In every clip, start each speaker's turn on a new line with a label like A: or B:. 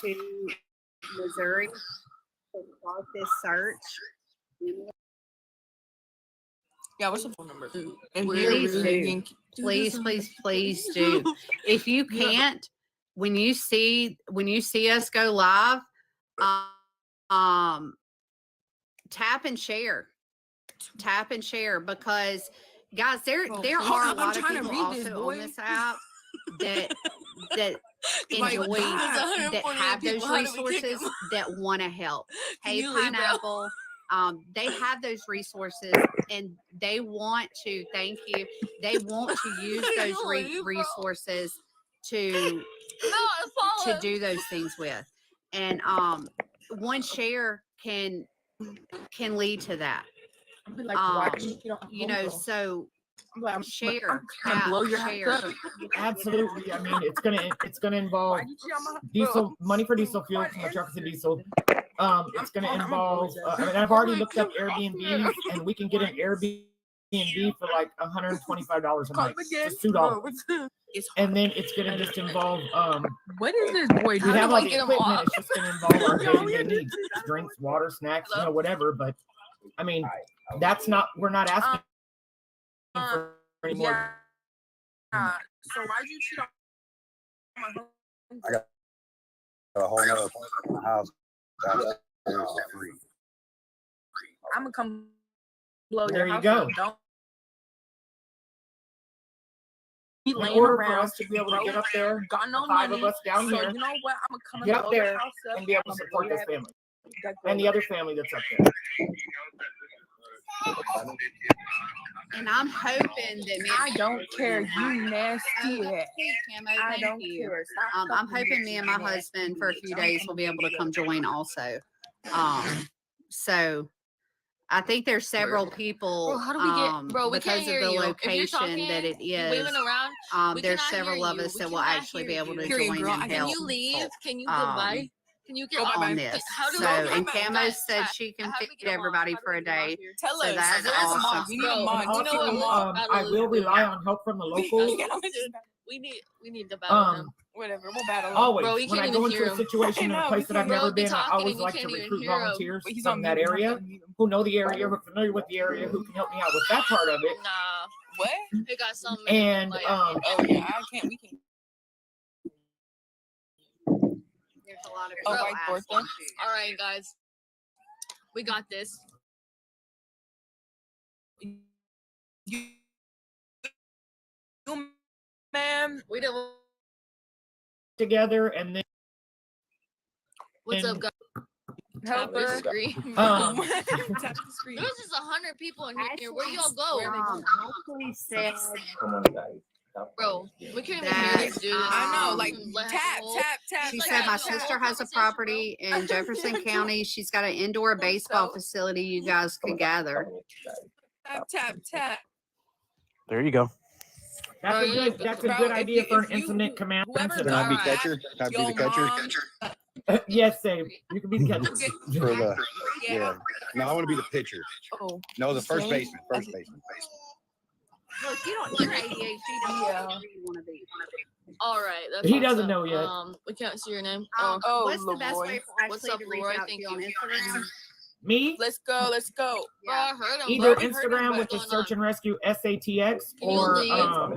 A: to Missouri to start this search.
B: Yeah, what's the phone number?
A: Please do. If you can't, when you see us go live, tap and share, because guys, there are a lot of people also on this app that enjoy, that have those resources, that want to help. Hey, Pineapple, they have those resources and they want to, thank you, they want to use those resources to do those things with. And one share can lead to that. So share, share.
C: Absolutely. I mean, it's gonna involve diesel money for diesel fuel for my trucks and diesel. It's gonna involve. I mean, I've already looked up Airbnbs, and we can get an Airbnb for like $125 a night, just $2. And then it's gonna just involve.
B: What is this boy?
C: We have all the equipment. It's just gonna involve our day-to-day needs: drinks, water, snacks, whatever. But I mean, that's not. We're not asking for any more.
B: So why'd you cheat on my husband?
D: I got a whole other house free.
B: I'm gonna come blow
C: There
B: your
C: you
B: house
C: go.
B: up. Don't
C: In order for us to be able to get up there,
B: got no
C: five
B: money.
C: of us down
B: So
C: here,
B: you know what? I'm gonna come and
C: get up
B: blow
C: there
B: your house up
C: and be able to support this family
B: That
C: and the
B: girl.
C: other family that's up there.
A: And I'm hoping that me,
B: I don't care. You nasty.
A: Hey, Camo,
B: I
A: thank
B: don't
A: you.
B: care. Stop
A: I'm
B: fucking
A: hoping me and my
B: nasty.
A: husband for a few days will be able to come join also. So I think there's several people,
E: Bro, how do we get, bro, we
A: because
E: can't hear
A: of the
E: you. If you're
A: location
E: talking,
A: that it
E: you're
A: is.
E: waving around, we
A: There's
E: cannot
A: several
E: hear
A: of
E: you.
A: us
E: We
A: that will
E: cannot
A: actually
E: hear
A: be able
E: you.
A: to
B: Period,
A: join
B: girl.
A: and
E: Can
A: help.
E: you leave? Can you go bye? Can you get
B: Go
E: off?
B: bye-bye.
A: On this.
E: How do
A: So,
E: we
A: and Camo said she can feed everybody for a day.
B: Tell
A: So
B: us.
A: that's
B: Where's the mod?
A: awesome.
B: We need a
E: Bro,
B: mod.
C: And
B: You know
C: also,
B: what?
C: I will rely on help from the locals.
E: We need to battle him.
B: Whatever. We'll battle him.
C: Always,
E: Bro, you
C: when I
E: can't
C: go
E: even
C: into
E: hear
C: a
E: him.
C: situation in a place that I've
E: Bro,
C: never
E: be
C: been, I
E: talking
C: always
E: and you
C: like to
E: can't even
C: recruit
E: hear him.
C: volunteers
B: But he's
C: from
B: on
C: that
B: mute.
C: area who know the area, who are familiar with the area, who can help me out with that part of it.
E: Nah,
B: What?
E: they got something.
C: And
E: like,
B: Oh yeah, I can't. We can't.
A: There's a lot of
B: Oh,
A: people
B: white
A: asking
B: Bertha.
A: too.
E: all right, guys, we got this.
B: You, ma'am.
E: We don't.
C: together, and then
E: What's up, guys?
B: Help
E: Tap the
B: her.
E: screen.
C: Um,
B: Tap the screen.
E: There's just 100 people in here. Where y'all go,
A: Actually said
E: bro? We can't even
A: that,
E: hear this dude.
B: I know. Like
E: Let
B: tap,
E: her hold.
B: tap, tap.
A: she
E: like
A: said
E: that.
A: my
E: It's a whole
A: sister has a
E: conversation,
A: property in Jefferson County. She's got an indoor baseball facility you guys could gather.
B: Tap, tap, tap.
F: There you go.
C: that's a good
B: Bro,
C: idea
B: if
C: for an
B: you-
C: incident command
B: whoever
D: Can I be
E: Alright.
D: catcher? Can I be the
B: Your
D: catcher?
B: mom.
C: Yes, Dave. You can be the catcher.
D: For the yeah. No, I want to be the pitcher.
B: Oh.
D: No, the first
B: Dang.
D: baseman. First baseman.
A: Look, you don't need ADHD. You don't know
B: Yeah.
A: who you want to be.
E: All right, that's
C: He
E: what's
C: doesn't
E: up.
C: know yet.
E: We can't see your name.
B: Oh,
A: What's the best
B: Lord.
A: way for
E: What's
A: Ashley
E: up,
A: to reach
E: Lord?
A: out to
E: Thank
A: you on
E: you.
A: Instagram?
C: Me?
B: Let's go. Let's go.
E: Bro, I heard him.
C: Either
E: bro. We heard him,
C: Instagram,
E: bro.
C: which is
E: What's
C: search
E: going
C: and rescue SATX,
E: Can you
C: or
E: leave?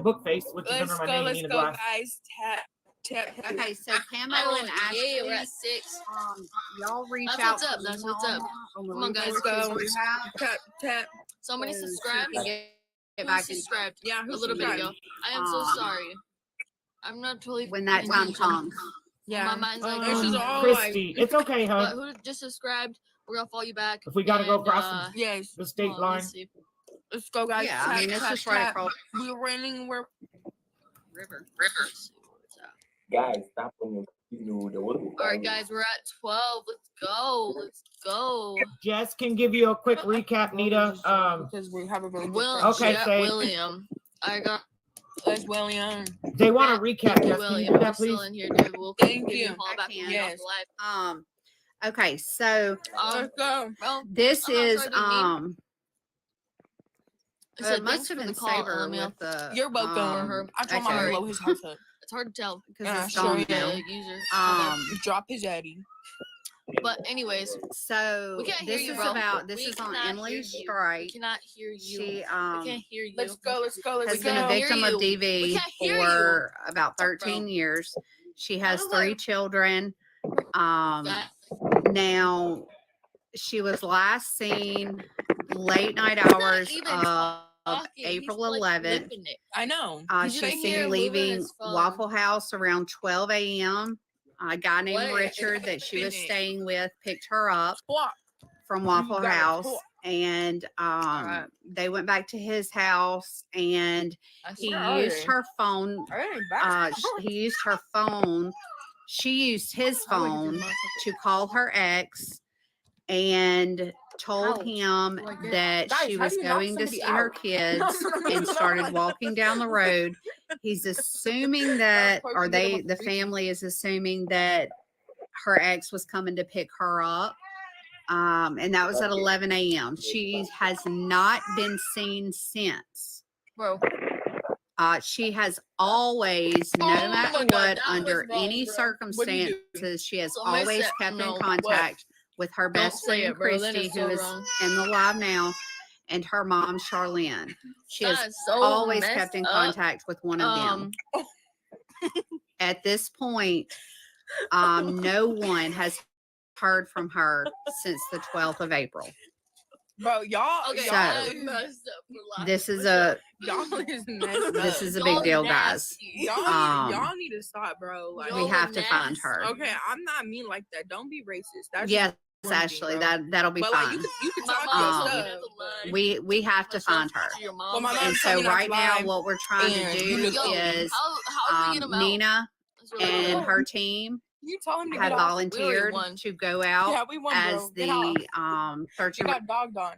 C: Bookface, which is
B: Let's
C: under my
B: go.
C: name.
B: Let's
C: Need a
B: go,
C: glass.
B: guys. Tap, tap, tap.
A: Okay, so Camo
E: on?
A: and
E: Oh,
A: Ashley,
E: yeah, we're at 6.
A: y'all reach
E: That's
A: out.
E: what's up,
A: to
E: that's
A: me
E: what's up.
A: on the
E: Come on, guys.
A: resources
B: Let's
A: you have,
B: Tap, tap.
E: Somebody
A: so she
E: subscribed.
A: can get
E: Who
A: back in
E: subscribed?
B: Yeah,
E: A
B: who's
E: little bit
B: subscribed?
E: ago. I am so
A: Um,
E: sorry. I'm not totally.
A: when that time comes.
B: Yeah.
E: My mind's like,
B: This is
E: oh,
B: all
C: Christy, it's okay,
E: but
C: huh?
E: who just subscribed? We're gonna follow you back.
C: If we gotta go
E: And,
C: across
B: Yes.
C: the state
E: hold on,
C: line.
E: let's see.
B: Let's go, guys.
A: Yeah,
B: tap,
A: I mean, it's
B: tap,
A: just right
B: tap.
A: across
B: We're running. We're
E: River.
A: Let's see what's up.
G: Guys, stop when you know the world.
E: All right, guys, we're at 12. Let's go. Let's go.
C: Jess can give you a quick recap, Nita.
B: because we have a very good
E: Will,
B: friend.
C: Okay,
E: Jet
C: say-
E: William. I got
B: Let's William.
C: They want to recap. Jess, can you
E: William.
C: do
E: I'm
C: that,
E: still
C: please?
E: in here, dude. We'll
B: Thank
E: give
B: you.
E: a call
A: I
E: back
A: can.
E: when we get off the live.
A: Okay, so
B: Let's go.
E: Well,
A: this
E: I'm not
A: is
E: sure I didn't
A: it
E: said,
A: must
E: thanks
A: have
E: for
A: been
E: the call,
A: Saber
E: LML.
A: with the
B: You're welcome.
E: her.
B: I told my mom
A: okay.
B: to blow his house up.
E: It's hard to tell
A: because
B: Yeah,
A: it's
B: sure,
A: gone
B: yeah.
A: now.
E: User.
B: Drop his Eddie.
E: But anyways,
A: So
E: we can't hear
A: this
E: you,
A: is
E: bro.
A: about this
E: We
A: is on
E: cannot
A: Emily's
E: hear you.
A: strike.
E: We cannot hear you.
A: She
E: We can't hear you.
B: Let's go.
A: has been a
E: can't hear
A: victim of
E: you. We
A: DV
E: can't hear you.
A: for about
E: Bro.
A: 13 years. She has
E: How do
A: 3
E: I-
A: children.
E: That-
A: Now she was last seen late night
E: He's not
A: hours
E: even
A: of
E: talking.
A: April
E: He's, like,
A: 11th.
E: flipping it.
B: I know.
E: He's
A: She's
E: right
A: seen
E: here moving
A: leaving
E: his phone.
A: Waffle House around 12 a.m. A guy named
E: What?
A: Richard that she was
B: Finish.
A: staying with picked her up
B: Swap.
A: from Waffle
B: gotta
A: House,
B: talk.
A: and
E: right.
A: they went back to his house, and he
B: Where are
A: used
B: they?
A: her phone. He used her phone. She used his phone to call her ex and told him that
B: Guys,
A: she
B: how
A: was
B: do you knock
A: going to
B: somebody
A: see her
B: out?
A: kids and started walking down the road. He's assuming that, or the family is assuming that her ex was coming to pick her up. And that was at 11 a.m. She has not been seen since.
E: Bro.
A: She has always, no
E: Oh
A: matter
E: my God,
A: what,
E: that
A: under
E: was wrong,
A: any
E: bro.
A: circumstances, she has
E: Somebody
A: always
E: said-
A: kept
E: no,
A: in contact with her best
E: say
A: friend
E: it, bro. That
A: Christy,
E: is
A: who
E: so
A: is
E: wrong.
A: in the live now, and her mom Charlene. She
E: That
A: has
E: is so
A: always
E: messed
A: kept in
E: up.
A: contact with one of them. At this point, no one has heard from her since the 12th of April.
B: Bro, y'all.
E: Okay,
A: So,
E: y'all is messed up for life.
A: This is a
B: Y'all is messed up.
A: this is a
E: Y'all
A: big deal, guys.
E: nasty.
B: Y'all need to stop, bro. Like,
A: We
E: Y'all
A: have
E: are
A: to find
E: nasty.
A: her.
B: okay, I'm not mean like that. Don't be racist. That's
A: Yes,
B: just one thing,
A: Ashley,
B: bro.
A: that'll be
B: But like,
A: fine.
B: you can
E: My
B: talk
E: mom
B: your
E: told me
B: stuff.
E: not to lie.
A: We have to find her.
E: To your mom.
B: Well, my mom
A: And
B: told
A: so
B: me not
A: right
B: to
A: now,
B: lie,
A: what we're trying to
B: and
A: do
B: you just-
E: Yo,
A: is
E: how we get him out?
A: Nina
E: That's what we
A: and
E: want.
A: her team
B: You told him to
A: have
B: get out.
A: volunteered
E: won.
A: to go out
B: Yeah, we won, bro.
A: as
B: Get out.
A: the search
B: You
A: and
B: got dogged on.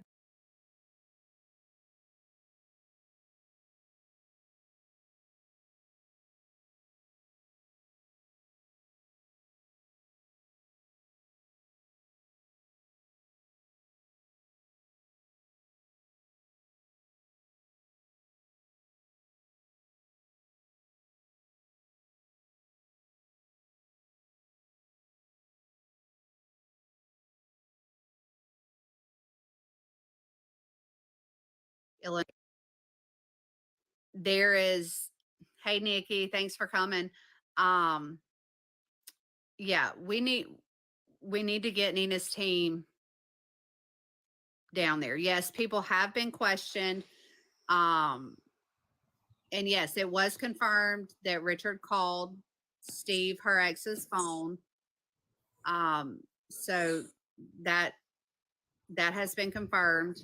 A: Illinois. There is, hey Nikki, thanks for coming. Yeah, we need to get Nina's team down there. Yes, people have been questioned. And yes, it was confirmed that Richard called Steve, her ex's phone. So that has been confirmed.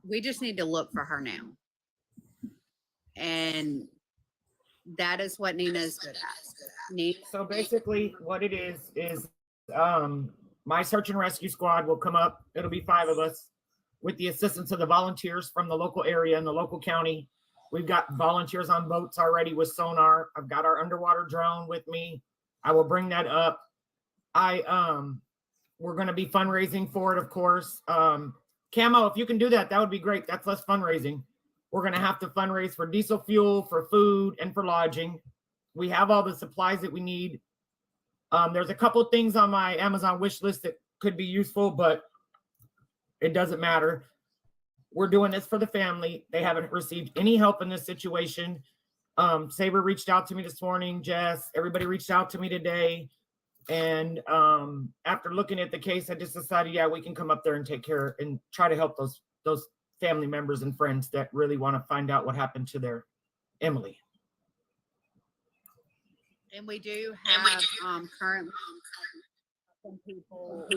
A: We just need to look for her now. And that is what Nina is good at.
C: So basically what it is my search and rescue squad will come up. It'll be 5 of us with the assistance of the volunteers from the local area and the local county. We've got volunteers on boats already with sonar. I've got our underwater drone with me. I will bring that up. We're going to be fundraising for it, of course. Camo, if you can do that, that would be great. That's less fundraising. We're going to have to fundraise for diesel fuel, for food, and for lodging. We have all the supplies that we need. There's a couple of things on my Amazon wish list that could be useful, but it doesn't matter. We're doing this for the family. They haven't received any help in this situation. Saber reached out to me this morning, Jess, everybody reached out to me today. And after looking at the case, I just decided, yeah, we can come up there and take care and try to help those family members and friends that really want to find out what happened to their Emily.
A: And we do have currently some people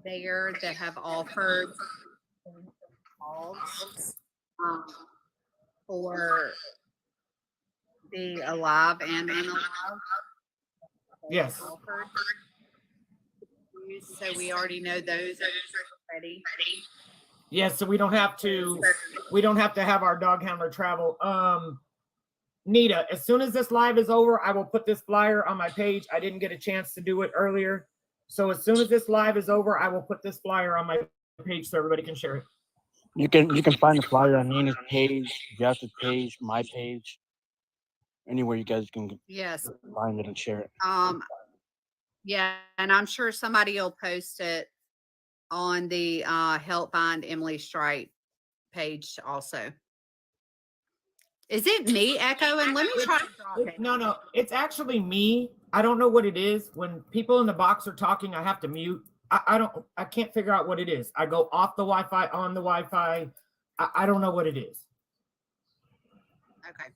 A: there that have offered calls for the alive and unalive.
C: Yes.
A: Offered. So we already know those are ready.
C: Yes, so we don't have to have our dog handler travel. Nita, as soon as this live is over, I will put this flyer on my page. I didn't get a chance to do it earlier. So as soon as this live is over, I will put this flyer on my page so everybody can share it.
F: You can find the flyer on Nina's page, Jess's page, my page, anywhere you guys can
A: Yes.
F: find it and share it.
A: Yeah, and I'm sure somebody will post it on the Help Find Emily Strite page also. Is it me echoing? Let me try to drop it.
C: No, it's actually me. I don't know what it is. When people in the box are talking, I have to mute. I can't figure out what it is. I go off the Wi-Fi, on the Wi-Fi. I don't know what it is.
A: Okay.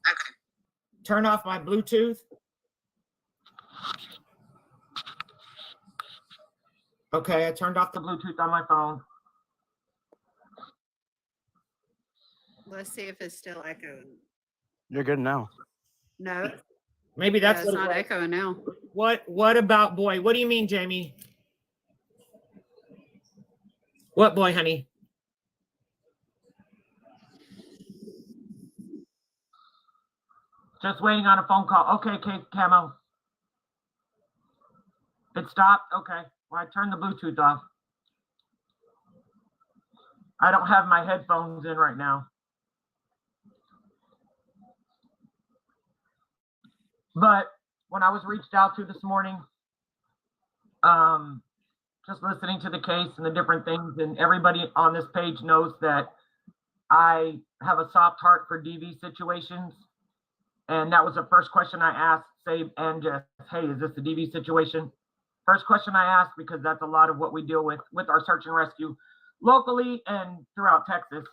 C: Turn off my Bluetooth. Okay, I turned off the Bluetooth on my phone.
A: Let's see if it's still echoing.
F: You're good now.
A: No.
C: Maybe that's
A: it's
C: what
A: not echoing now.
C: What about boy? What do you mean, Jamie? What boy, honey? Just waiting on a phone call. Okay, Camo. It stopped? Okay. Well, I turned the Bluetooth off. I don't have my headphones in right now. But when I was reached out to this morning, just listening to the case and the different things, and everybody on this page knows that I have a soft heart for DV situations. And that was the first question I asked Sabe and Jess. Hey, is this a DV situation? First question I asked, because that's a lot of what we deal with our search and rescue locally and throughout Texas.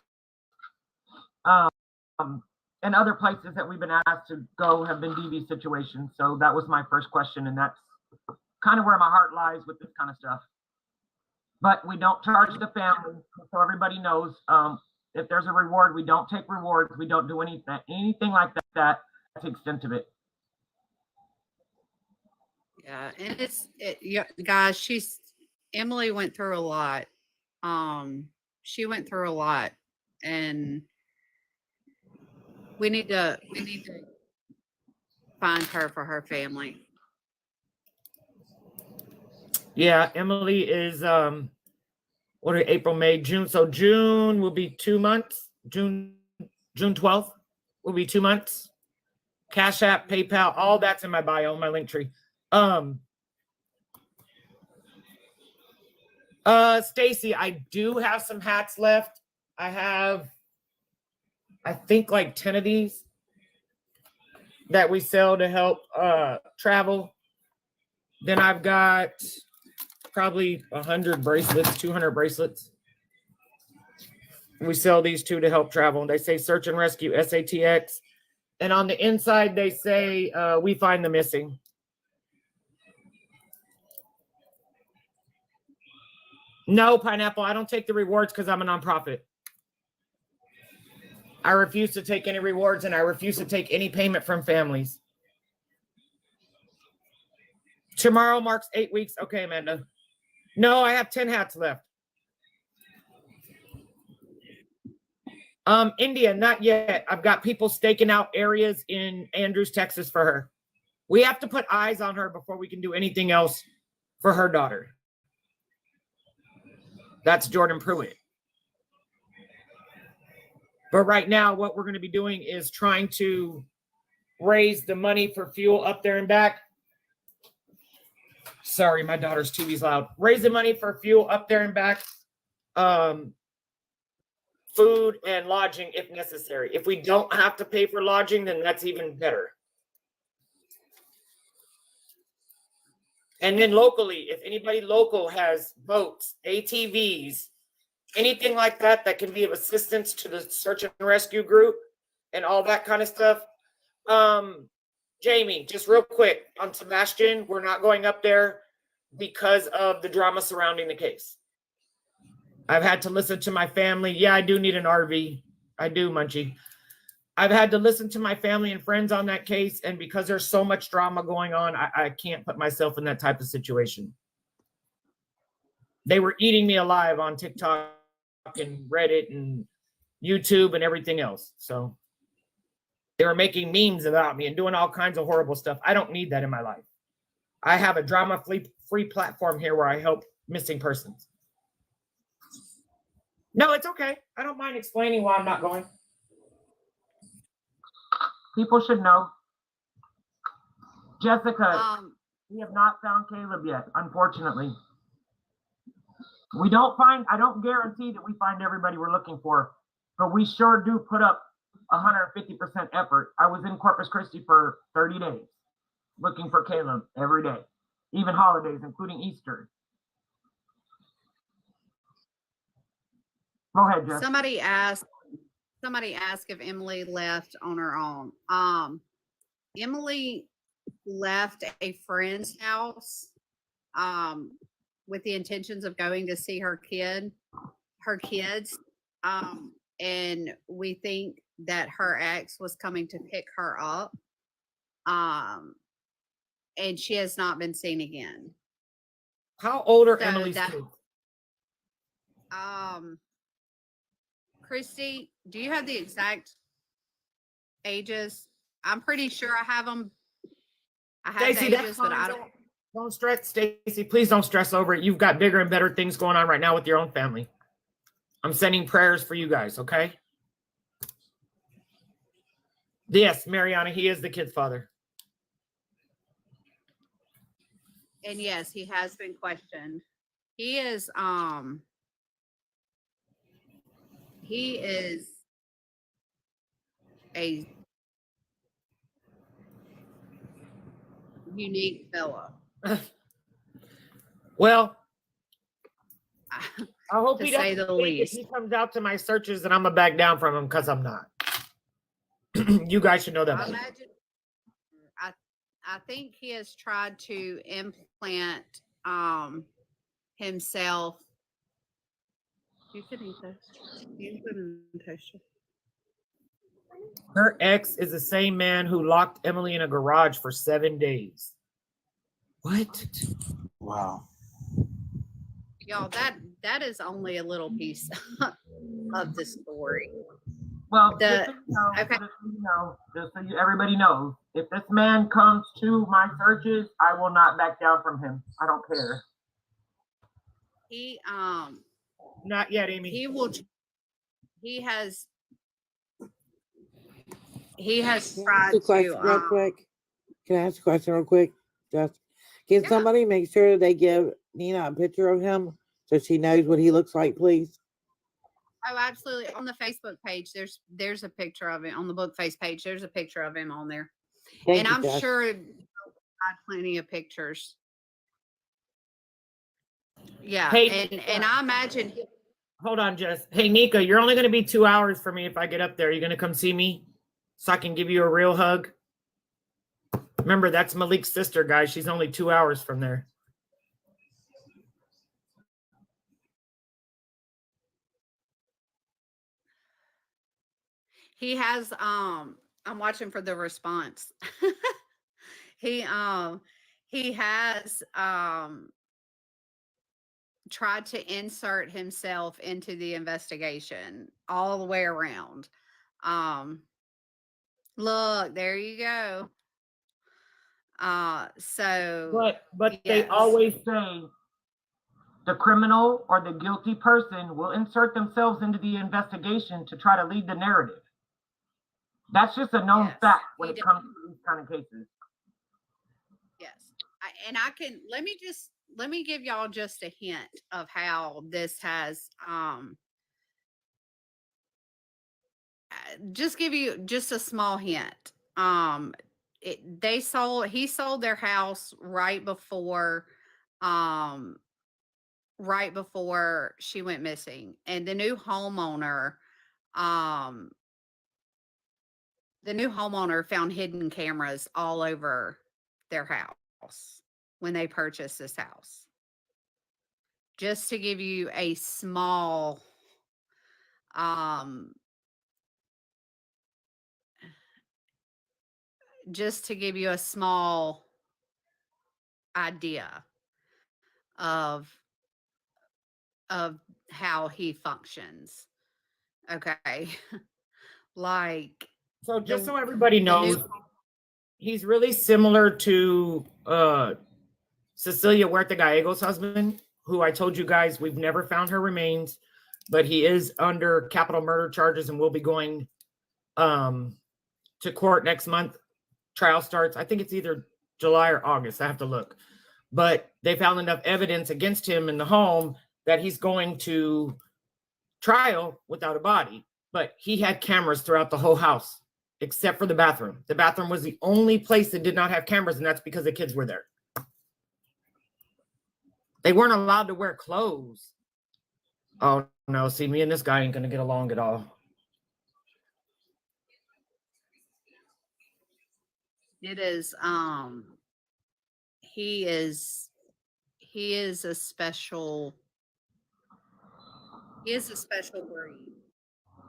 C: And other places that we've been asked to go have been DV situations. So that was my first question. And that's kind of where my heart lies with this kind of stuff. But we don't charge the family, so everybody knows. If there's a reward, we don't take rewards. We don't do anything like that. That's the extent of it.
A: Yeah, and yeah, guys, Emily went through a lot. She went through a lot, and we need to find her for her family.
C: Yeah, Emily is what are April, May, June. So June will be 2 months. June 12th will be 2 months. Cash App, PayPal, all that's in my bio, my link tree. Stacy, I do have some hats left. I have, I think, like 10 of these that we sell to help travel. Then I've got probably 100 bracelets, 200 bracelets. We sell these two to help travel. They say search and rescue, SATX. And on the inside, they say we find the missing. No, Pineapple, I don't take the rewards because I'm a nonprofit. I refuse to take any rewards, and I refuse to take any payment from families. Tomorrow marks 8 weeks. Okay, Amanda. No, I have 10 hats left. India, not yet. I've got people staking out areas in Andrews, Texas for her. We have to put eyes on her before we can do anything else for her daughter. That's Jordan Pruitt. But right now, what we're going to be doing is trying to raise the money for fuel up there and back. Sorry, my daughter's TV's loud. Raise the money for fuel up there and back. Food and lodging if necessary. If we don't have to pay for lodging, then that's even better. And then locally, if anybody local has boats, ATVs, anything like that that can be of assistance to the search and rescue group and all that kind of stuff. Jamie, just real quick on Sebastian, we're not going up there because of the drama surrounding the case. I've had to listen to my family. Yeah, I do need an RV. I do, Munchie. I've had to listen to my family and friends on that case. And because there's so much drama going on, I can't put myself in that type of situation. They were eating me alive on TikTok and Reddit and YouTube and everything else. So they were making memes about me and doing all kinds of horrible stuff. I don't need that in my life. I have a drama-free platform here where I help missing persons. No, it's okay. I don't mind explaining why I'm not going. People should know. Jessica, we have not found Caleb yet, unfortunately. I don't guarantee that we find everybody we're looking for, but we sure do put up 150% effort. I was in Corpus Christi for 30 days looking for Caleb every day, even holidays, including Easter. Go ahead, Jess.
A: Somebody asked if Emily left on her own. Emily left a friend's house with the intentions of going to see her kids. And we think that her ex was coming to pick her up. And she has not been seen again.
C: How old are Emily's kids?
A: Christy, do you have the exact ages? I'm pretty sure I have them. I have
C: Stacey,
A: the ages, but I
C: don't stress, Stacey. Please don't stress over it. You've got bigger and better things going on right now with your own family. I'm sending prayers for you guys, okay? Yes, Mariana, he is the kid's father.
A: And yes, he has been questioned. He is a unique fellow.
C: Well, I hope
A: to
C: he
A: say
C: doesn't
A: the
C: think
A: least.
C: if he comes out to my searches and I'm gonna back down from him, because I'm not. You guys should know that.
A: I think he has tried to implant himself. You can eat this. You can taste it.
C: Her ex is the same man who locked Emily in a garage for 7 days. What?
F: Wow.
A: Y'all, that is only a little piece of the story.
C: Well, just so everybody knows, if this man comes to my searches, I will not back down from him. I don't care.
A: He
C: not yet, Amy.
A: He has tried to
H: real quick. Can I ask a question real quick? Can somebody make sure they give Nina a picture of him so she knows what he looks like, please?
A: Oh, absolutely. On the Facebook page, there's a picture of him. On the book face page, there's a picture of him on there.
H: Thank you,
A: I'm
H: Jess.
A: sure I had plenty of pictures. Yeah.
C: Hey,
A: and I imagine.
C: Hold on, Jess. Hey, Nika, you're only going to be 2 hours for me if I get up there. You're going to come see me so I can give you a real hug? Remember, that's Malik's sister, guys. She's only 2 hours from there.
A: He has I'm watching for the response. He has tried to insert himself into the investigation all the way around. Look, there you go.
C: But they always say the criminal or the guilty person will insert themselves into the investigation to try to lead the narrative. That's just a known fact when it comes to these kind of cases.
A: Yes. Let me give y'all just a hint of how this has just give you just a small hint. He sold their house right before she went missing, and the new homeowner found hidden cameras all over their house when they purchased this house. Just to give you a small idea of how he functions. Okay.
C: So just so everybody knows, he's really similar to Cecilia Huerta Gallego's husband, who I told you guys we've never found her remains. but he is under capital murder charges and will be going to court next month. Trial starts, I think it's either July or August. I have to look. But they found enough evidence against him in the home that he's going to trial without a body. But he had cameras throughout the whole house, except for the bathroom. The bathroom was the only place that did not have cameras, and that's because the kids were there. They weren't allowed to wear clothes. Oh, no. See, me and this guy ain't going to get along at all.
A: It is, he is a special breed.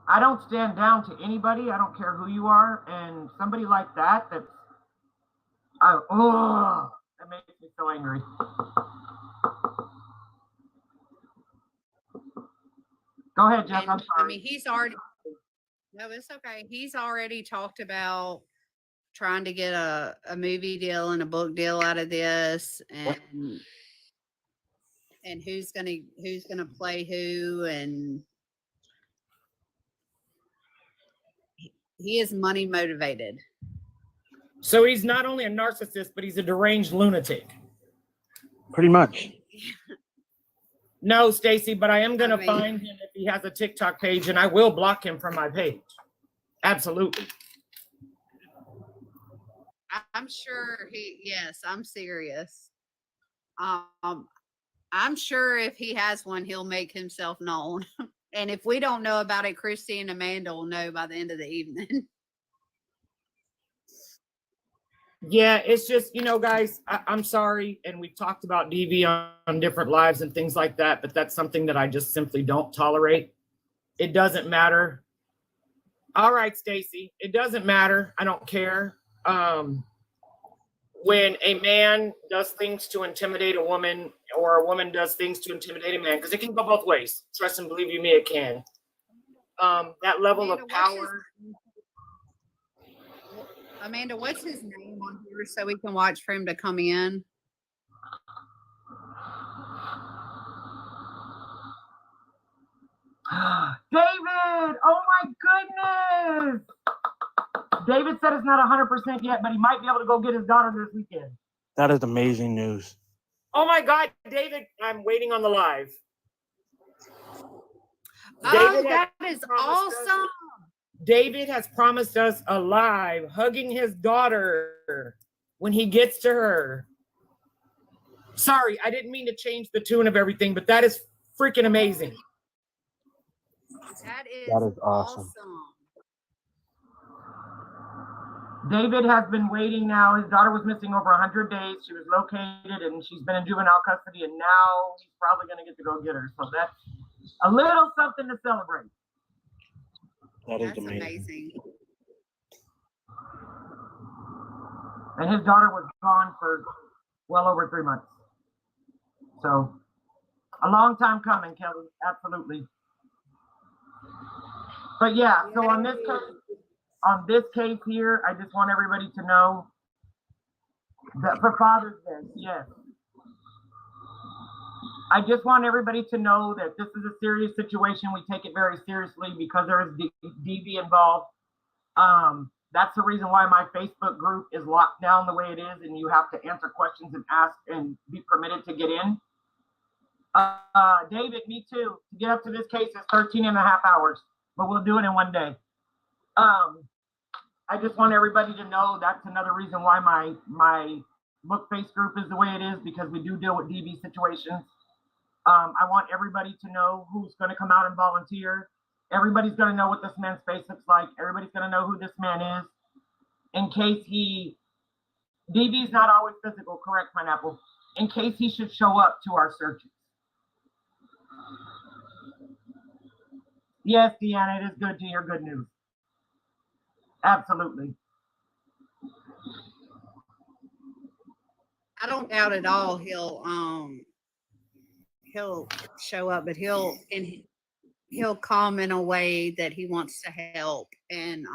C: I don't stand down to anybody. I don't care who you are. And somebody like that, that makes me so angry. Go ahead, Jeff. I'm sorry.
A: I mean, no, it's okay. He's already talked about trying to get a movie deal and a book deal out of this, and who's gonna play who, and he is money motivated.
C: So he's not only a narcissist, but he's a deranged lunatic.
F: Pretty much.
C: No, Stacy, but I am going to find him if he has a TikTok page, and I will block him from my page. Absolutely.
A: I'm sure yes, I'm serious. I'm sure if he has one, he'll make himself known. And if we don't know about it, Christy and Amanda will know by the end of the evening.
C: Yeah, it's just, guys, I'm sorry. And we've talked about DV on different lives and things like that, but that's something that I just simply don't tolerate. It doesn't matter. All right, Stacy, it doesn't matter. I don't care. When a man does things to intimidate a woman, or a woman does things to intimidate a man, because it can go both ways. Trust and believe me, it can. That level of power.
A: Amanda, what's his name on here so we can watch for him to come in?
C: David! Oh my goodness! David said it's not 100% yet, but he might be able to go get his daughter this weekend.
F: That is amazing news.
C: Oh my God, David, I'm waiting on the live.
A: Oh, that is awesome.
C: David has promised us a live hugging his daughter when he gets to her. Sorry, I didn't mean to change the tune of everything, but that is freaking amazing.
A: That is
F: awesome.
C: David has been waiting now. His daughter was missing over 100 days. She was located and she's been in juvenile custody, and now he's probably going to get to go get her. So that's a little something to celebrate.
F: That's amazing.
C: And his daughter was gone for well over 3 months. So a long time coming, Kelly. Absolutely. But yeah, so on this case here, I just want everybody to know that for Father's Day, yes. I just want everybody to know that this is a serious situation. We take it very seriously because there is DV involved. That's the reason why my Facebook group is locked down the way it is, and you have to answer questions and ask and be permitted to get in. David, me too. To get up to this case is 13 and a half hours, but we'll do it in one day. I just want everybody to know that's another reason why my book face group is the way it is, because we do deal with DV situations. I want everybody to know who's going to come out and volunteer. Everybody's going to know what this man's face looks like. Everybody's going to know who this man is. In case DV is not always physical, correct, Pineapple? In case he should show up to our searches. Yes, Deanna, it is good to hear good news. Absolutely.
A: I don't doubt at all he'll show up, but he'll come in a way that he wants to help and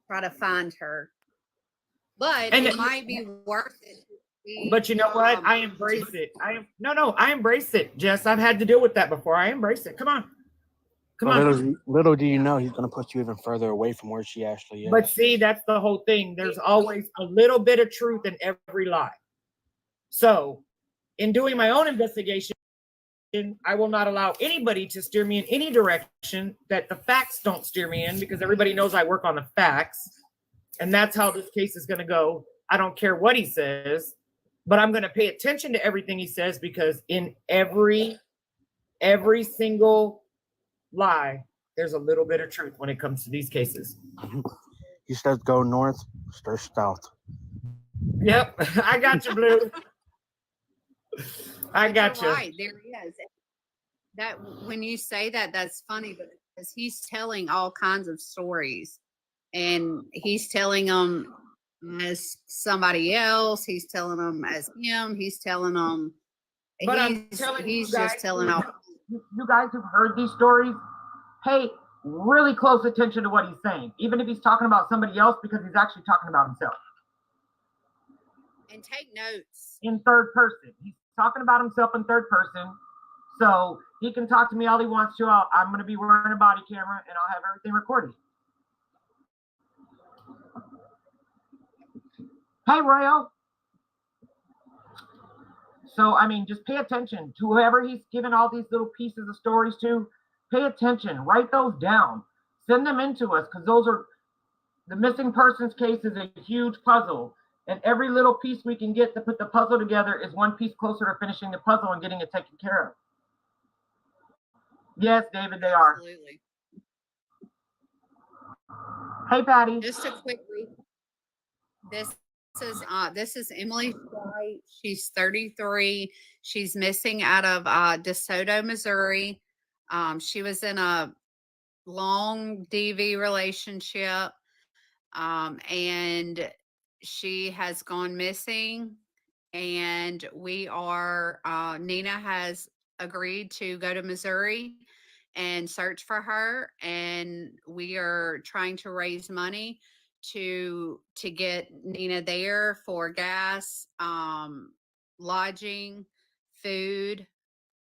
A: try to find her. But it might be worth it.
C: But you know what? I embrace it. I embrace it, Jess. I've had to deal with that before. I embrace it. Come on.
F: Little do you know, he's going to put you even further away from where she actually is.
C: But see, that's the whole thing. There's always a little bit of truth in every lie. So, in doing my own investigation, I will not allow anybody to steer me in any direction that the facts don't steer me in, because everybody knows I work on the facts. And that's how this case is going to go. I don't care what he says, but I'm going to pay attention to everything he says, because in every single lie, there's a little bit of truth when it comes to these cases.
F: He says go north, stir south.
C: Yep, I got you, Blue. I got you.
A: Right, there he is. That when you say that, that's funny, because he's telling all kinds of stories, and he's telling them as somebody else. He's telling them as him. He's telling them.
C: But I'm telling
A: he's
C: you guys,
A: just telling all.
C: You guys who've heard these stories, pay really close attention to what he's saying, even if he's talking about somebody else, because he's actually talking about himself.
A: And take notes.
C: In third person. He's talking about himself in third person. So he can talk to me all he wants to. I'm going to be wearing a body camera, and I'll have everything recorded. Hey, Royal. So, I mean, just pay attention to whoever he's given all these little pieces of stories to. Pay attention. Write those down. Send them in to us, because those are, the missing persons case is a huge puzzle. And every little piece we can get to put the puzzle together is one piece closer to finishing the puzzle and getting it taken care of. Yes, David, they are.
A: Absolutely.
C: Hey, Patty.
A: Just a quick recap. This is Emily White. She's 33. She's missing out of DeSoto, Missouri. She was in a long DV relationship, and she has gone missing. And we are Nina has agreed to go to Missouri and search for her, and we are trying to raise money to get Nina there for gas, lodging, food,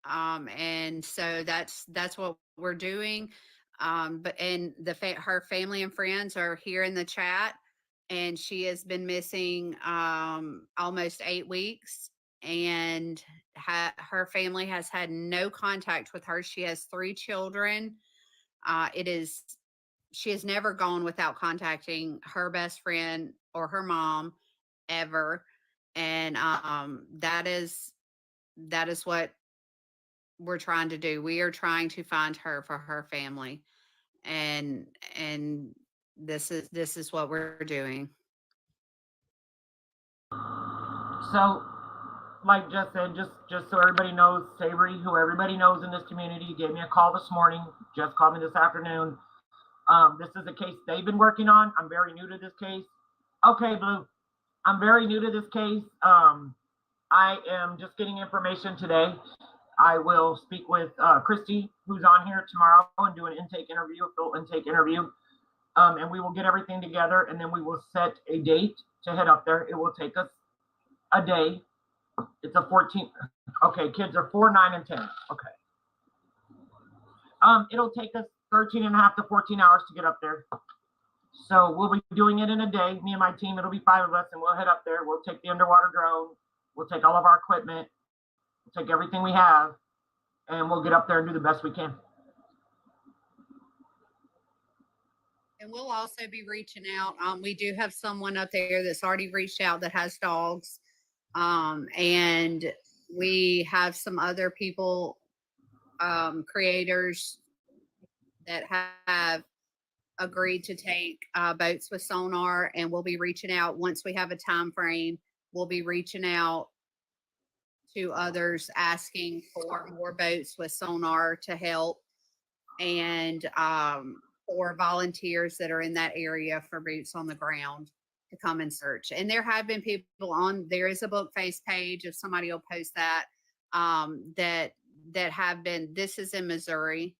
A: and so that's what we're doing. But and her family and friends are here in the chat, and she has been missing almost 8 weeks, and her family has had no contact with her. She has 3 children. She has never gone without contacting her best friend or her mom ever, and that is what we're trying to do. We are trying to find her for her family, and this is what we're doing.
C: So, like Jess said, just so everybody knows, Savory, who everybody knows in this community, gave me a call this morning. Jess called me this afternoon. This is a case they've been working on. I'm very new to this case. Okay, Blue. I'm very new to this case. I am just getting information today. I will speak with Christy, who's on here tomorrow, and do an intake interview, a full intake interview. And we will get everything together, and then we will set a date to head up there. It will take us a day. It's a 14. Okay, kids are 4, 9, and 10. Okay. It'll take us 13 and a half to 14 hours to get up there. So we'll be doing it in a day. Me and my team, it'll be 5 of us, and we'll head up there. We'll take the underwater drone. We'll take all of our equipment. We'll take everything we have, and we'll get up there and do the best we can.
A: And we'll also be reaching out. We do have someone up there that's already reached out that has dogs. And we have some other people, creators that have agreed to take boats with sonar, and we'll be reaching out once we have a time frame. We'll be reaching out to others asking for more boats with sonar to help, and for volunteers that are in that area for boots on the ground to come and search. And there have been people there is a book face page, if somebody will post that, that have been, this is in Missouri,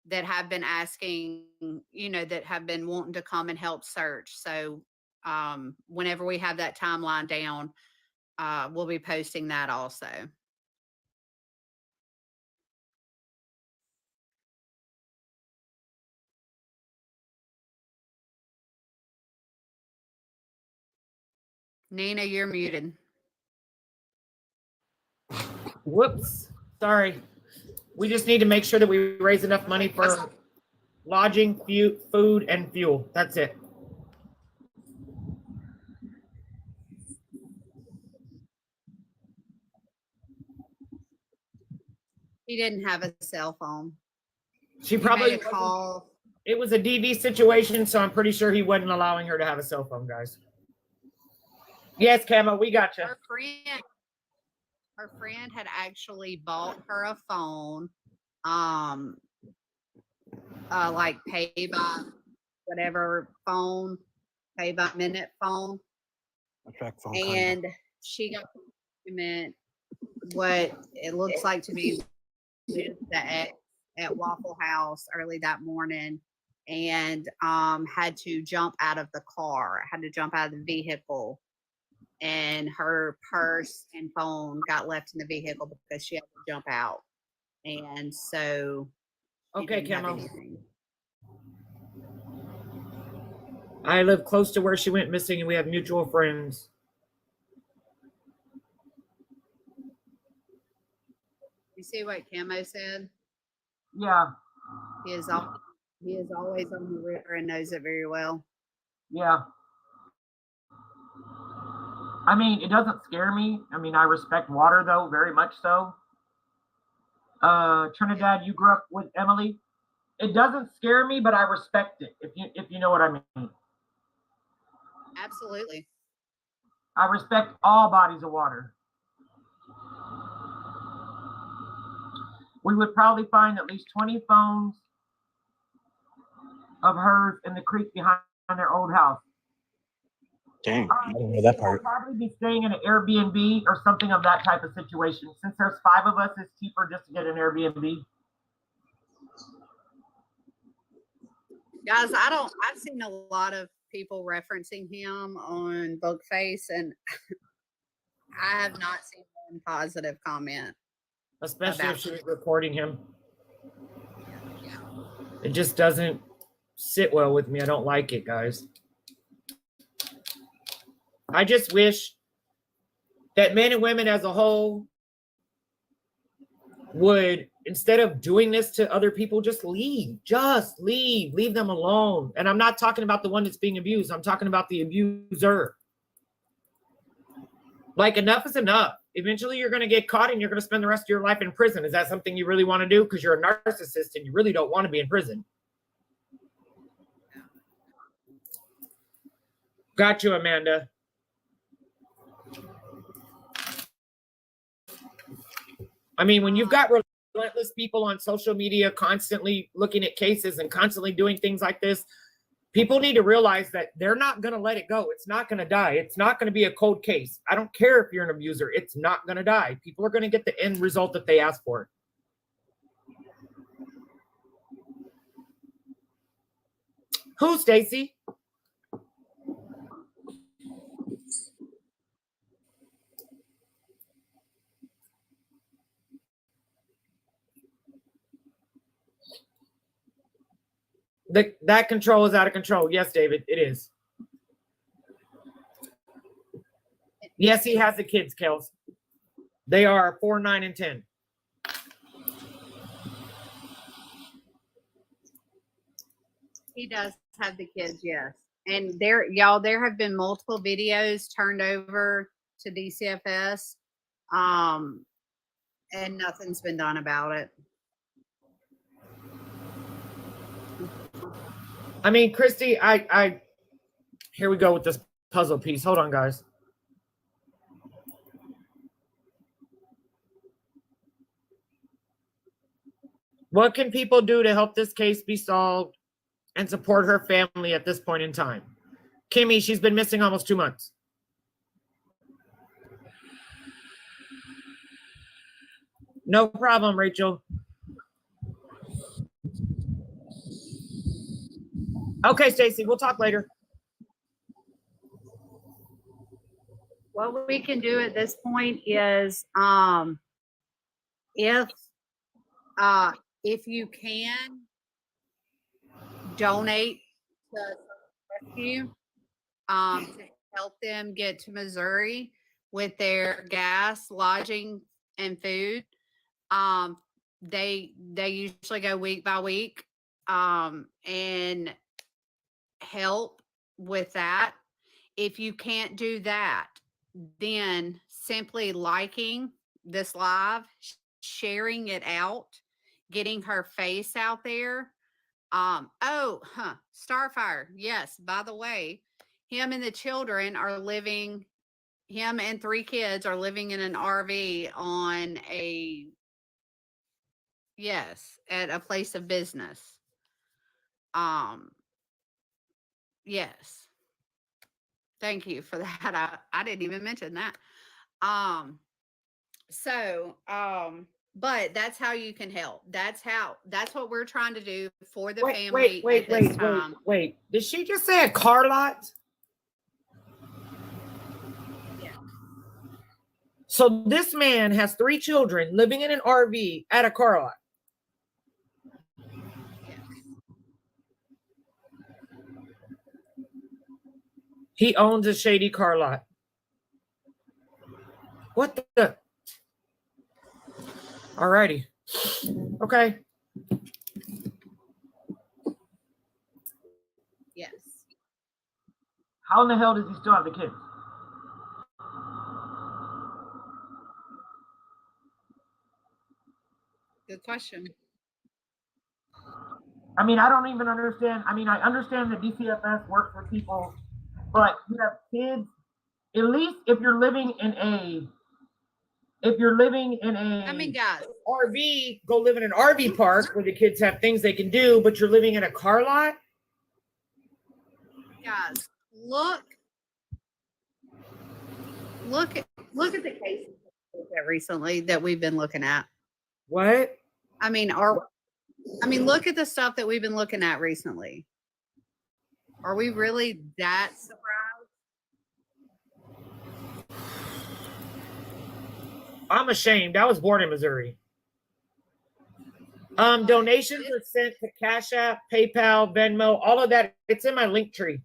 A: that have been asking, that have been wanting to come and help search. So whenever we have that timeline down, we'll be posting that also. Nina, you're muted.
C: Whoops. Sorry. We just need to make sure that we raise enough money for lodging, food, and fuel. That's it.
A: He didn't have a cell phone.
C: She probably
A: made a call.
C: It was a DV situation, so I'm pretty sure he wasn't allowing her to have a cell phone, guys. Yes, Camo, we got you.
A: Her friend had actually bought her a phone, like pay by whatever phone, pay by minute phone.
F: A track phone.
A: And she got document what it looks like to be the ex at Waffle House early that morning, and had to jump out of the car, had to jump out of the vehicle, and her purse and phone got left in the vehicle because she had to jump out. And so
C: okay, Camo. I live close to where she went missing, and we have mutual friends.
A: You see what Camo said?
C: Yeah.
A: He is always on the river and knows it very well.
C: Yeah. I mean, it doesn't scare me. I mean, I respect water, though, very much so. Trinidad, you grew up with Emily. It doesn't scare me, but I respect it, if you know what I mean.
A: Absolutely.
C: I respect all bodies of water. We would probably find at least 20 phones of hers in the creek behind their old house.
F: Dang, I didn't know that part.
C: We'll probably be staying in an Airbnb or something of that type of situation. Since there's 5 of us, it's cheaper just to get an Airbnb.
A: Guys, I've seen a lot of people referencing him on Bookface, and I have not seen one positive comment.
C: Especially if she was recording him. Yeah. It just doesn't sit well with me. I don't like it, guys. I just wish that men and women as a whole would, instead of doing this to other people, just leave. Just leave them alone. And I'm not talking about the one that's being abused. I'm talking about the abuser. Like, enough is enough. Eventually you're going to get caught and you're going to spend the rest of your life in prison. Is that something you really want to do? Because you're a narcissist and you really don't want to be in prison. Got you, Amanda. I mean, when you've got relentless people on social media constantly looking at cases and constantly doing things like this, people need to realize that they're not going to let it go. It's not going to die. It's not going to be a cold case. I don't care if you're an abuser. It's not going to die. People are going to get the end result that they ask for. Who, Stacy? That control is out of control. Yes, David, it is. Yes, he has the kids, Kels. They are 4, 9, and 10.
A: He does have the kids, yes. And there have been multiple videos turned over to DCFS, and nothing's been done about it.
C: I mean, Christy, here we go with this puzzle piece. Hold on, guys. What can people do to help this case be solved and support her family at this point in time? Kimmy, she's been missing almost 2 months. No problem, Rachel. Okay, Stacy, we'll talk later.
A: what we can do at this point is, if you can donate to rescue, to help them get to Missouri with their gas, lodging, and food. They usually go week by week, and help with that. If you can't do that, then simply liking this live, sharing it out, getting her face out there. Starfire. Yes, by the way, him and the children are living, him and 3 kids are living in an RV on at a place of business. Yes. Thank you for that. I didn't even mention that. But that's how you can help. That's what we're trying to do for the family at this time.
C: Wait. Did she just say a car lot?
A: Yeah.
C: So this man has 3 children living in an RV at a car lot.
A: Yes.
C: He owns a shady car lot. What the? Alrighty. Okay.
A: Yes.
C: How in the hell does he still have the kids?
A: Good question.
C: I mean, I don't even understand. I mean, I understand that DCFS works for people, but you have kids. At least if you're living in a
A: I mean, guys,
C: RV, go live in an RV park where the kids have things they can do, but you're living in a car lot.
A: Guys, look at the cases that recently that we've been looking at.
C: What?
A: I mean, look at the stuff that we've been looking at recently. Are we really that surprised?
C: I'm ashamed. I was born in Missouri. Donations are sent to Cash App, PayPal, Venmo, all of that. It's in my link tree.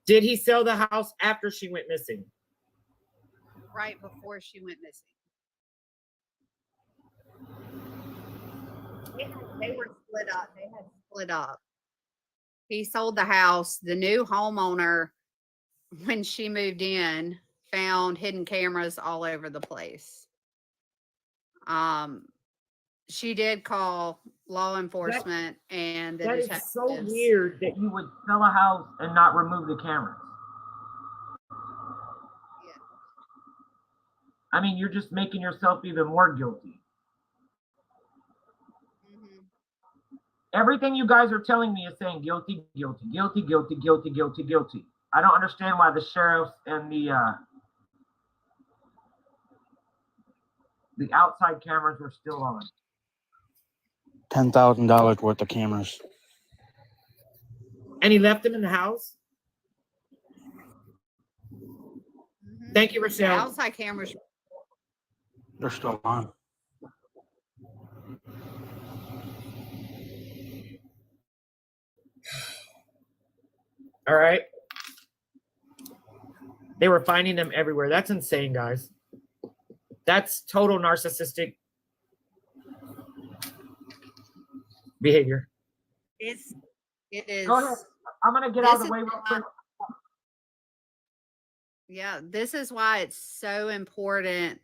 C: Did he sell the house after she went missing?
A: Right before she went missing. They were split up. They had split up. He sold the house. The new homeowner, when she moved in, found hidden cameras all over the place. She did call law enforcement and the detectives.
C: That is so weird that you would sell a house and not remove the cameras.
A: Yeah.
C: I mean, you're just making yourself even more guilty.
A: Mm-hmm.
C: Everything you guys are telling me is saying guilty, guilty, guilty, guilty, guilty, guilty, guilty. I don't understand why the sheriffs and the outside cameras are still on.
F: $10,000 worth of cameras.
C: And he left them in the house?
A: Mm-hmm.
C: Thank you, Rochelle.
A: The outside cameras.
F: They're still on.
C: All right. They were finding them everywhere. That's insane, guys. That's total narcissistic behavior.
A: It is.
C: Go ahead. I'm going to get out of the way real quick.
A: Yeah, this is why it's so important.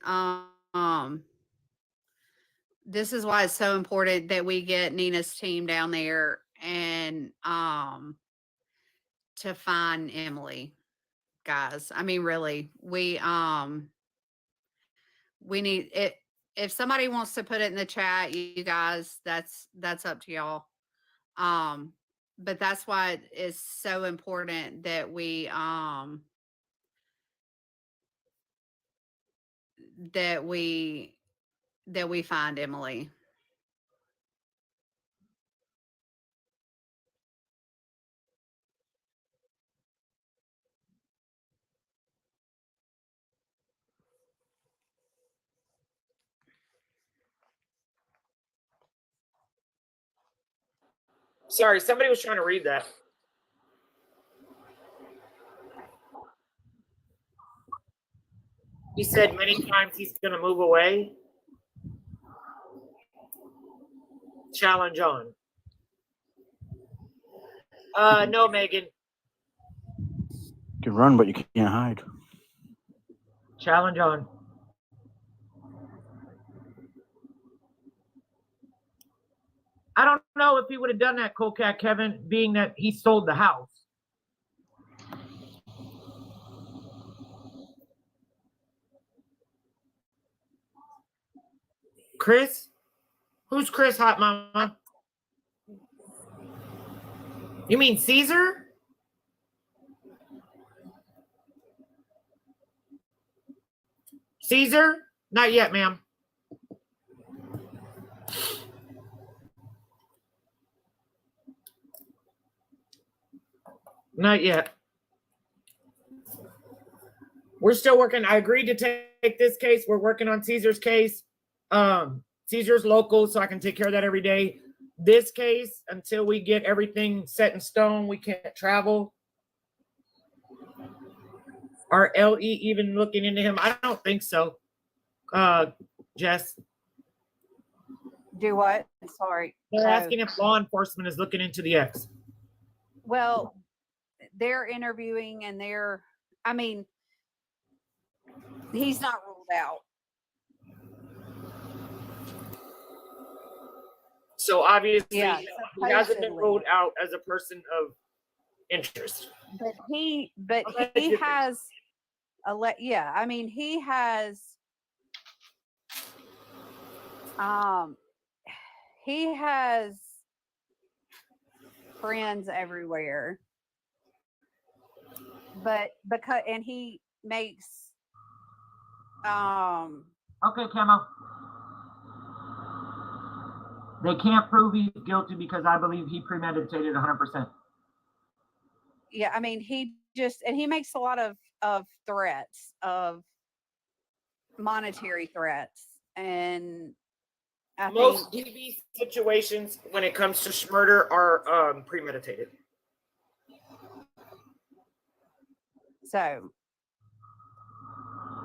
A: This is why it's so important that we get Nina's team down there and to find Emily, guys. I mean, really, we need it. If somebody wants to put it in the chat, you guys, that's up to y'all. But that's why it is so important that we find Emily.
C: Sorry, somebody was trying to read that. He said many times he's going to move away. Challenge on. No, Megan.
F: You can run, but you can't hide.
C: Challenge on. I don't know if he would have done that, Cool Cat Kevin, being that he sold the house. Chris? Who's Chris, Hot Mama? You mean Caesar? Caesar? Not yet, ma'am. Not yet. We're still working. I agreed to take this case. We're working on Caesar's case. Caesar's local, so I can take care of that every day. This case, until we get everything set in stone, we can't travel. Are LE even looking into him? I don't think so. Jess.
A: Do what? Sorry.
C: They're asking if law enforcement is looking into the ex.
A: Well, they're interviewing and he's not ruled out.
C: So obviously,
A: Yeah,
C: he hasn't been ruled out as a person of interest.
A: But he has he has he has friends everywhere. But and he makes
C: Okay, Camo. They can't prove he's guilty because I believe he premeditated 100%.
A: Yeah, he makes a lot of threats, of monetary threats, and
C: Most TV situations when it comes to murder are premeditated.
A: So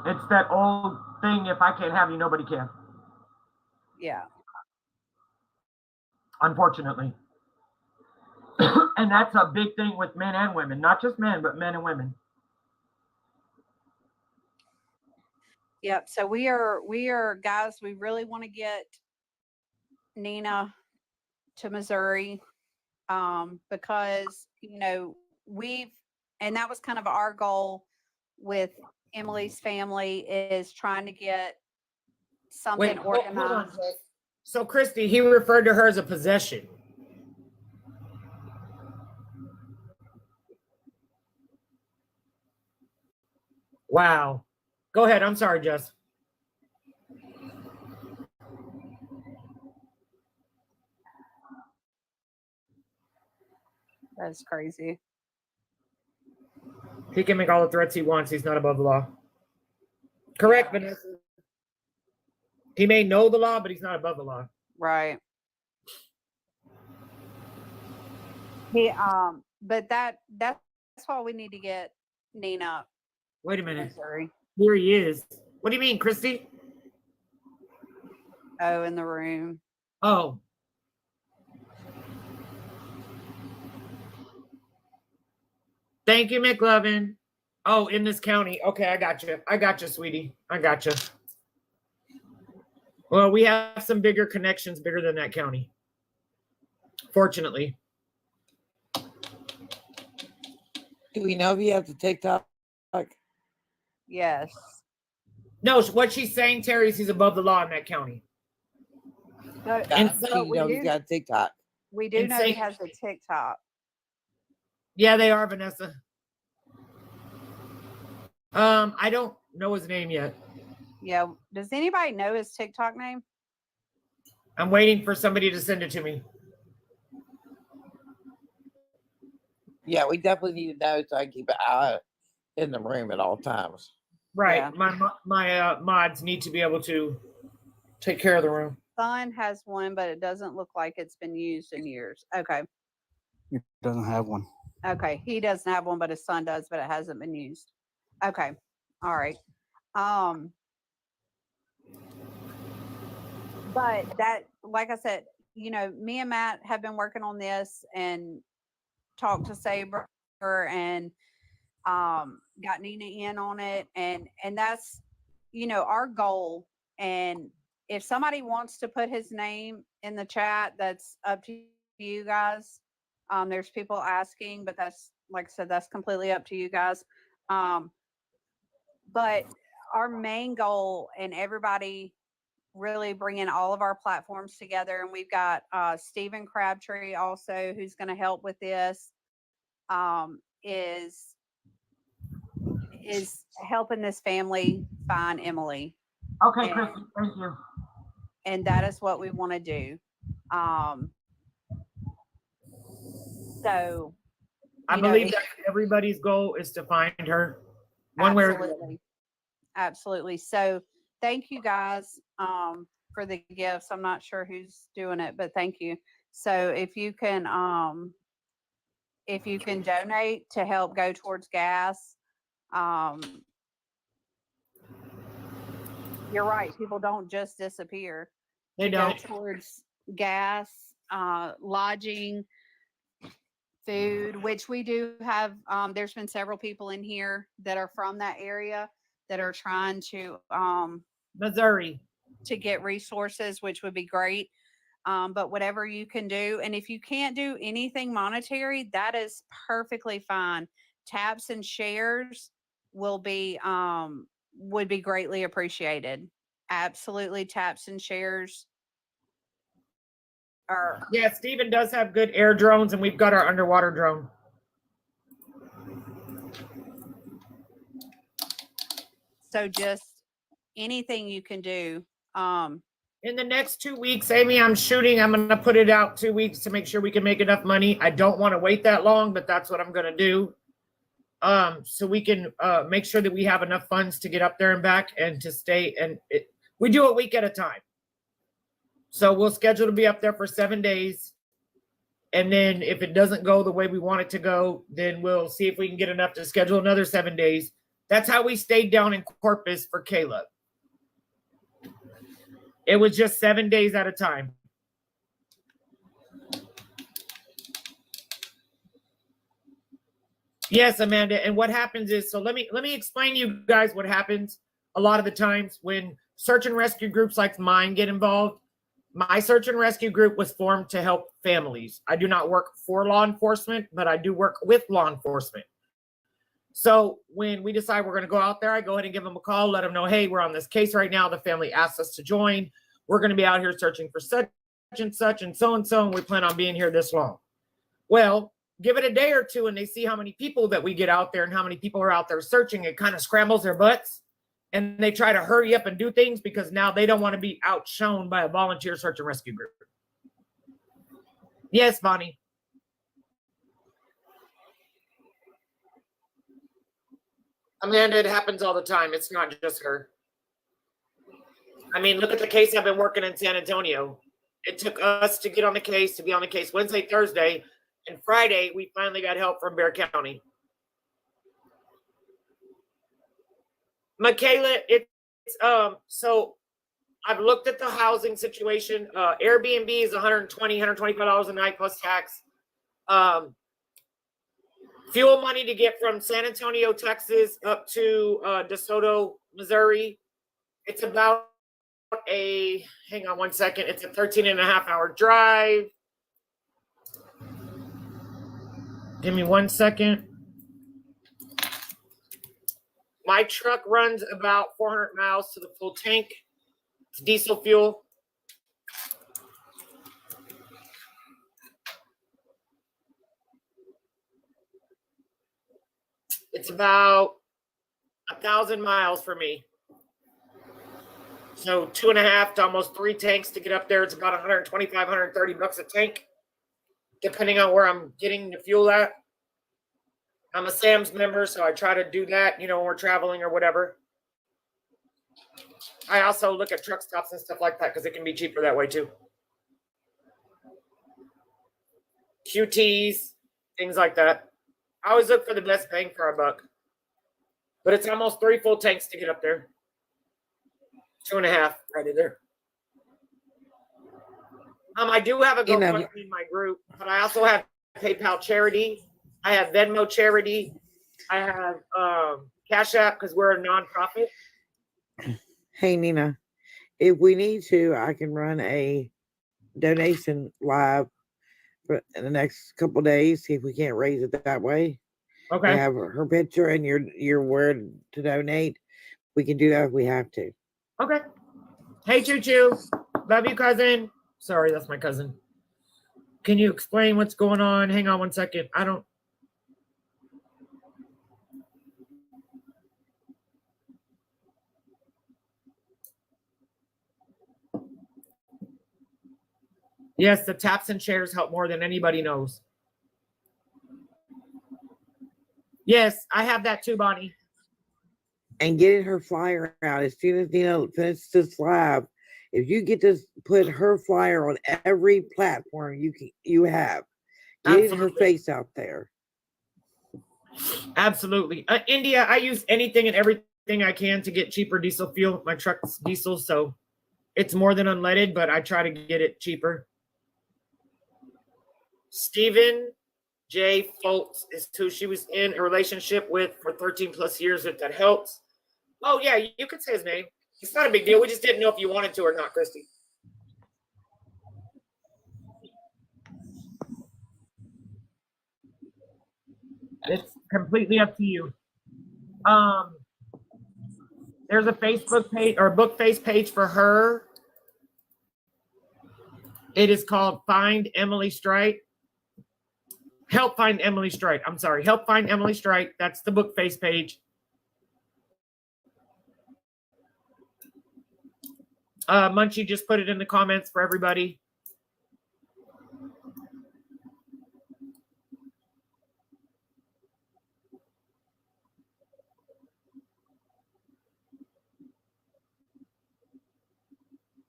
C: it's that old thing, if I can't have you, nobody can.
A: Yeah.
C: Unfortunately. And that's a big thing with men and women. Not just men, but men and women.
A: Yep. So we are guys, we really want to get Nina to Missouri, because, and that was kind of our goal with Emily's family, is trying to get something organized.
C: Hold on. So Christy, he referred to her as a possession. Wow. Go ahead. I'm sorry, Jess.
A: That's crazy.
C: He can make all the threats he wants. He's not above the law. Correct, yeah. Vanessa. He may know the law, but he's not above the law.
A: Right. But that's why we need to get Nina.
C: Wait a minute.
A: Missouri.
C: Here he is. What do you mean, Christy?
A: Oh, in the room.
C: Oh. Thank you, McLovin. Oh, in this county. Okay, I got you. I got you, sweetie. I got you. Well, we have some bigger connections, bigger than that county. Fortunately.
H: Do we know if you have to TikTok?
A: Yes.
C: No, what she's saying, Terry, is he's above the law in that county.
H: And so we know he's got TikTok.
A: We do know he has a TikTok.
C: Yeah, they are, Vanessa. I don't know his name yet.
A: Yeah. Does anybody know his TikTok name?
C: I'm waiting for somebody to send it to me.
H: Yeah, we definitely need to know so I keep an eye in the room at all times.
C: Right.
A: Yeah.
C: My mods need to be able to take care of the room.
A: Son has one, but it doesn't look like it's been used in years. Okay.
F: He doesn't have one.
A: Okay, he doesn't have one, but his son does, but it hasn't been used. Okay, all right. But that, like I said, me and Matt have been working on this and talked to Saber and got Nina in on it, and that's our goal. And if somebody wants to put his name in the chat, that's up to you guys. There's people asking, but that's, like I said, that's completely up to you guys. But our main goal, and everybody really bringing all of our platforms together, and we've got Stephen Crabtree also who's going to help with this, is helping this family find Emily.
C: Okay, Chris, thank you.
A: And that is what we want to do. So
C: I believe that everybody's goal is to find her one way or the other.
A: Absolutely. So thank you guys for the gifts. I'm not sure who's doing it, but thank you. So if you can donate to help go towards gas, you're right. People don't just disappear.
C: They don't.
A: Go towards gas, lodging, food, which we do have. There's been several people in here that are from that area that are trying to
C: Missouri
A: to get resources, which would be great. But whatever you can do, and if you can't do anything monetary, that is perfectly fine. Taps and shares will be would be greatly appreciated. Absolutely, taps and shares are.
C: Yeah, Stephen does have good air drones, and we've got our underwater drone.
A: So just anything you can do.
C: In the next 2 weeks, Amy, I'm going to put it out 2 weeks to make sure we can make enough money. I don't want to wait that long, but that's what I'm going to do. So we can make sure that we have enough funds to get up there and back and to stay. And we do a week at a time. So we'll schedule to be up there for 7 days. And then if it doesn't go the way we want it to go, then we'll see if we can get enough to schedule another 7 days. That's how we stayed down in Corpus for Caleb. It was just 7 days at a time. Yes, Amanda. And what happens is, so let me explain to you guys what happens a lot of the times when search and rescue groups like mine get involved. My search and rescue group was formed to help families. I do not work for law enforcement, but I do work with law enforcement. So when we decide we're going to go out there, I go ahead and give them a call, let them know, hey, we're on this case right now. The family asked us to join. We're going to be out here searching for such and such and so, and we plan on being here this long. Well, give it a day or two and they see how many people that we get out there and how many people are out there searching. It kind of scrambles their butts and they try to hurry up and do things because now they don't want to be outshone by a volunteer search and rescue group. Yes, Bonnie. Amanda, it happens all the time. It's not just her. I mean, look at the case I've been working in San Antonio. It took us to get on the case, to be on the case Wednesday, Thursday, and Friday, we finally got help from Bexar County. Michaela, it's so I've looked at the housing situation. Airbnb is $120, $125 a night plus tax. Fuel money to get from San Antonio, Texas up to DeSoto, Missouri. It's about hang on one second. It's a 13.5-hour drive. Give me 1 second. My truck runs about 400 miles to the full tank. It's diesel fuel. It's about 1,000 miles for me. So 2.5 to almost 3 tanks to get up there. It's about $125, $130 a tank, depending on where I'm getting the fuel at. I'm a Sam's member, so I try to do that, when we're traveling or whatever. I also look at truck stops and stuff like that because it can be cheaper that way too. QTs, things like that. I always look for the best bang for our buck. But it's almost 3 full tanks to get up there. 2.5 right in there. I do have a GoFundMe in my group, but I also have PayPal charity. I have Venmo charity. I have Cash App because we're a nonprofit.
H: Hey, Nina, if we need to, I can run a donation live for in the next couple of days. See if we can't raise it that way.
C: Okay.
H: We have her picture and your word to donate. We can do that if we have to.
C: Okay. Hey, Choo Choo. Love you, cousin. Sorry, that's my cousin. Can you explain what's going on? Hang on one second. I don't. Yes, the taps and shares help more than anybody knows. Yes, I have that too, Bonnie.
H: And getting her flyer out as soon as Nina finishes this live. If you get to put her flyer on every platform you have, getting her face out there.
C: Absolutely. India, I use anything and everything I can to get cheaper diesel fuel. My truck's diesel, so it's more than unleaded, but I try to get it cheaper. Stephen J. Foltz is who she was in a relationship with for 13 plus years, if that helps. Oh, yeah, you could say his name. It's not a big deal. We just didn't know if you wanted to or not, Christy. It's completely up to you. There's a Facebook page or a book face page for her. It is called Find Emily Strite. Help Find Emily Strite. I'm sorry. Help Find Emily Strite. That's the book face page. Munchie just put it in the comments for everybody.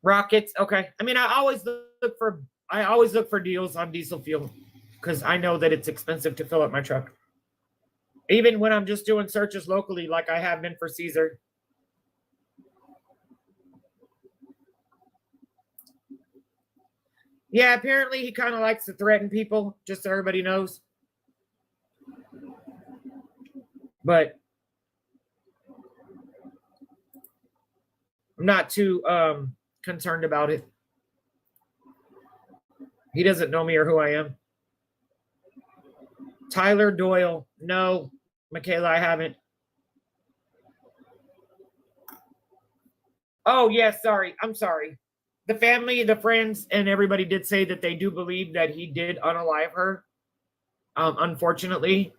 C: Rockets. Okay. I mean, I always look for deals on diesel fuel because I know that it's expensive to fill up my truck. Even when I'm just doing searches locally, like I have been for Caesar. Yeah, apparently he kind of likes to threaten people, just so everybody knows. But I'm not too concerned about it. He doesn't know me or who I am. Tyler Doyle. No, Michaela, I haven't. Oh, yes, sorry. I'm sorry. The family, the friends, and everybody did say that they do believe that he did unalive her, unfortunately.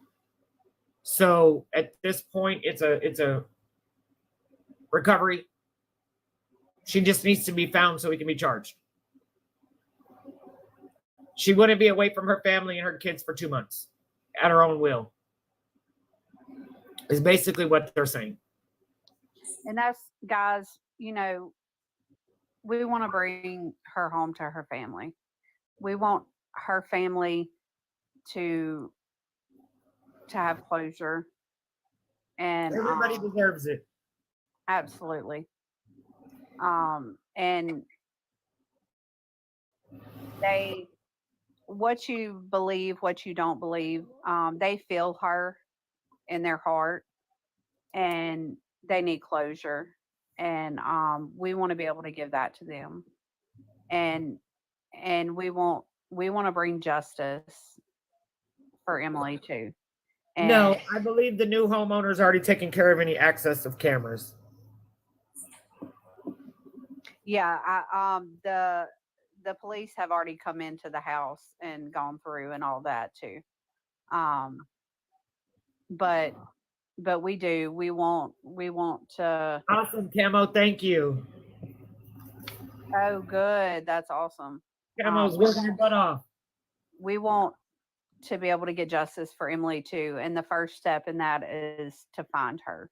C: So at this point, it's a recovery. She just needs to be found so he can be charged. She wouldn't be away from her family and her kids for 2 months at her own will. Is basically what they're saying.
A: And that's, guys, you know, we want to bring her home to her family. We want her family to have closure. And
C: everybody deserves it.
A: Absolutely. And what you believe, what you don't believe, they feel her in their heart and they need closure. And we want to be able to give that to them. And we want to bring justice for Emily too. And
C: no, I believe the new homeowner's already taken care of any access of cameras.
A: Yeah, the police have already come into the house and gone through and all that too. But we want to.
C: Awesome, Camo. Thank you.
A: Oh, good. That's awesome.
C: Camo's working your butt off.
A: We want to be able to get justice for Emily too, and the first step in that is to find her.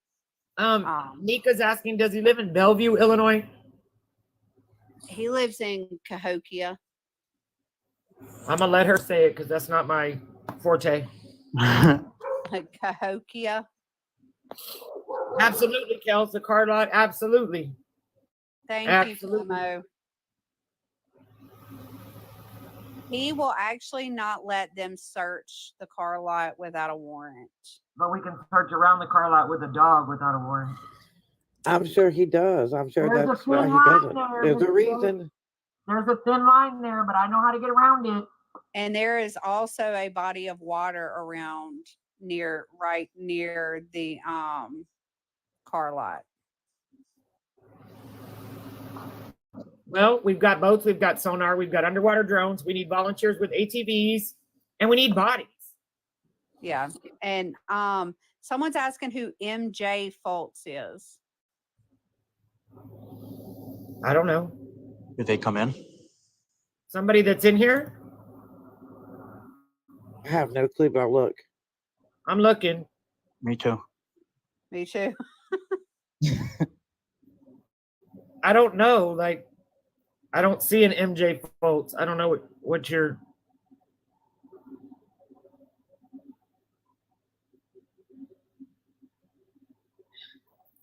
C: Nika's asking, does he live in Bellevue, Illinois?
A: He lives in Cahokia.
C: I'm gonna let her say it because that's not my Forte.
A: Cahokia.
C: Absolutely, Kels. The car lot. Absolutely.
A: Thank you, Mo. He will actually not let them search the car lot without a warrant.
C: But we can search around the car lot with a dog without a warrant.
H: I'm sure he does. I'm sure
C: There's
H: that's
C: a
H: why
C: thin
H: he does it.
C: line there,
H: There's a
C: Miss
H: reason.
C: There's a thin line there, but I know how to get around it.
A: And there is also a body of water around right near the car lot.
C: Well, we've got boats, we've got sonar, we've got underwater drones. We need volunteers with ATVs, and we need bodies.
A: Yeah. And someone's asking who MJ Fultz is.
C: I don't know.
F: Did they come in?
C: Somebody that's in here?
H: I have no clue, but I'll look.
C: I'm looking.
F: Me too.
A: Me too.
C: I don't know. Like, I don't see an MJ Fultz. I don't know what you're.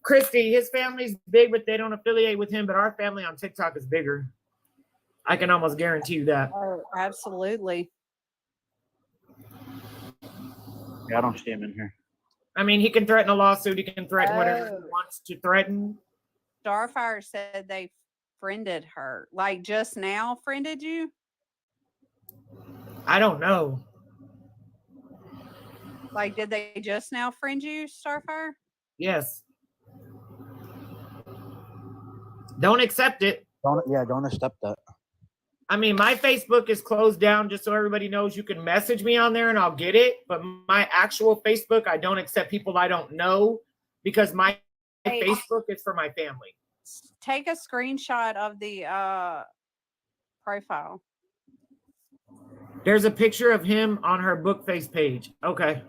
C: Christy, his family's big, but they don't affiliate with him. But our family on TikTok is bigger. I can almost guarantee you that.
A: Oh, absolutely.
F: Yeah, I don't see him in here.
C: I mean, he can threaten a lawsuit. He can threaten whatever he wants to threaten.
A: Starfire said they friended her. Like just now friended you?
C: I don't know.
A: Like, did they just now friend you, Starfire?
C: Yes. Don't accept it.
F: Don't accept that.
C: I mean, my Facebook is closed down just so everybody knows. You can message me on there and I'll get it. But my actual Facebook, I don't accept people I don't know because my Facebook is for my family.
A: Take a screenshot of the profile.
C: There's a picture of him on her book face page. Okay.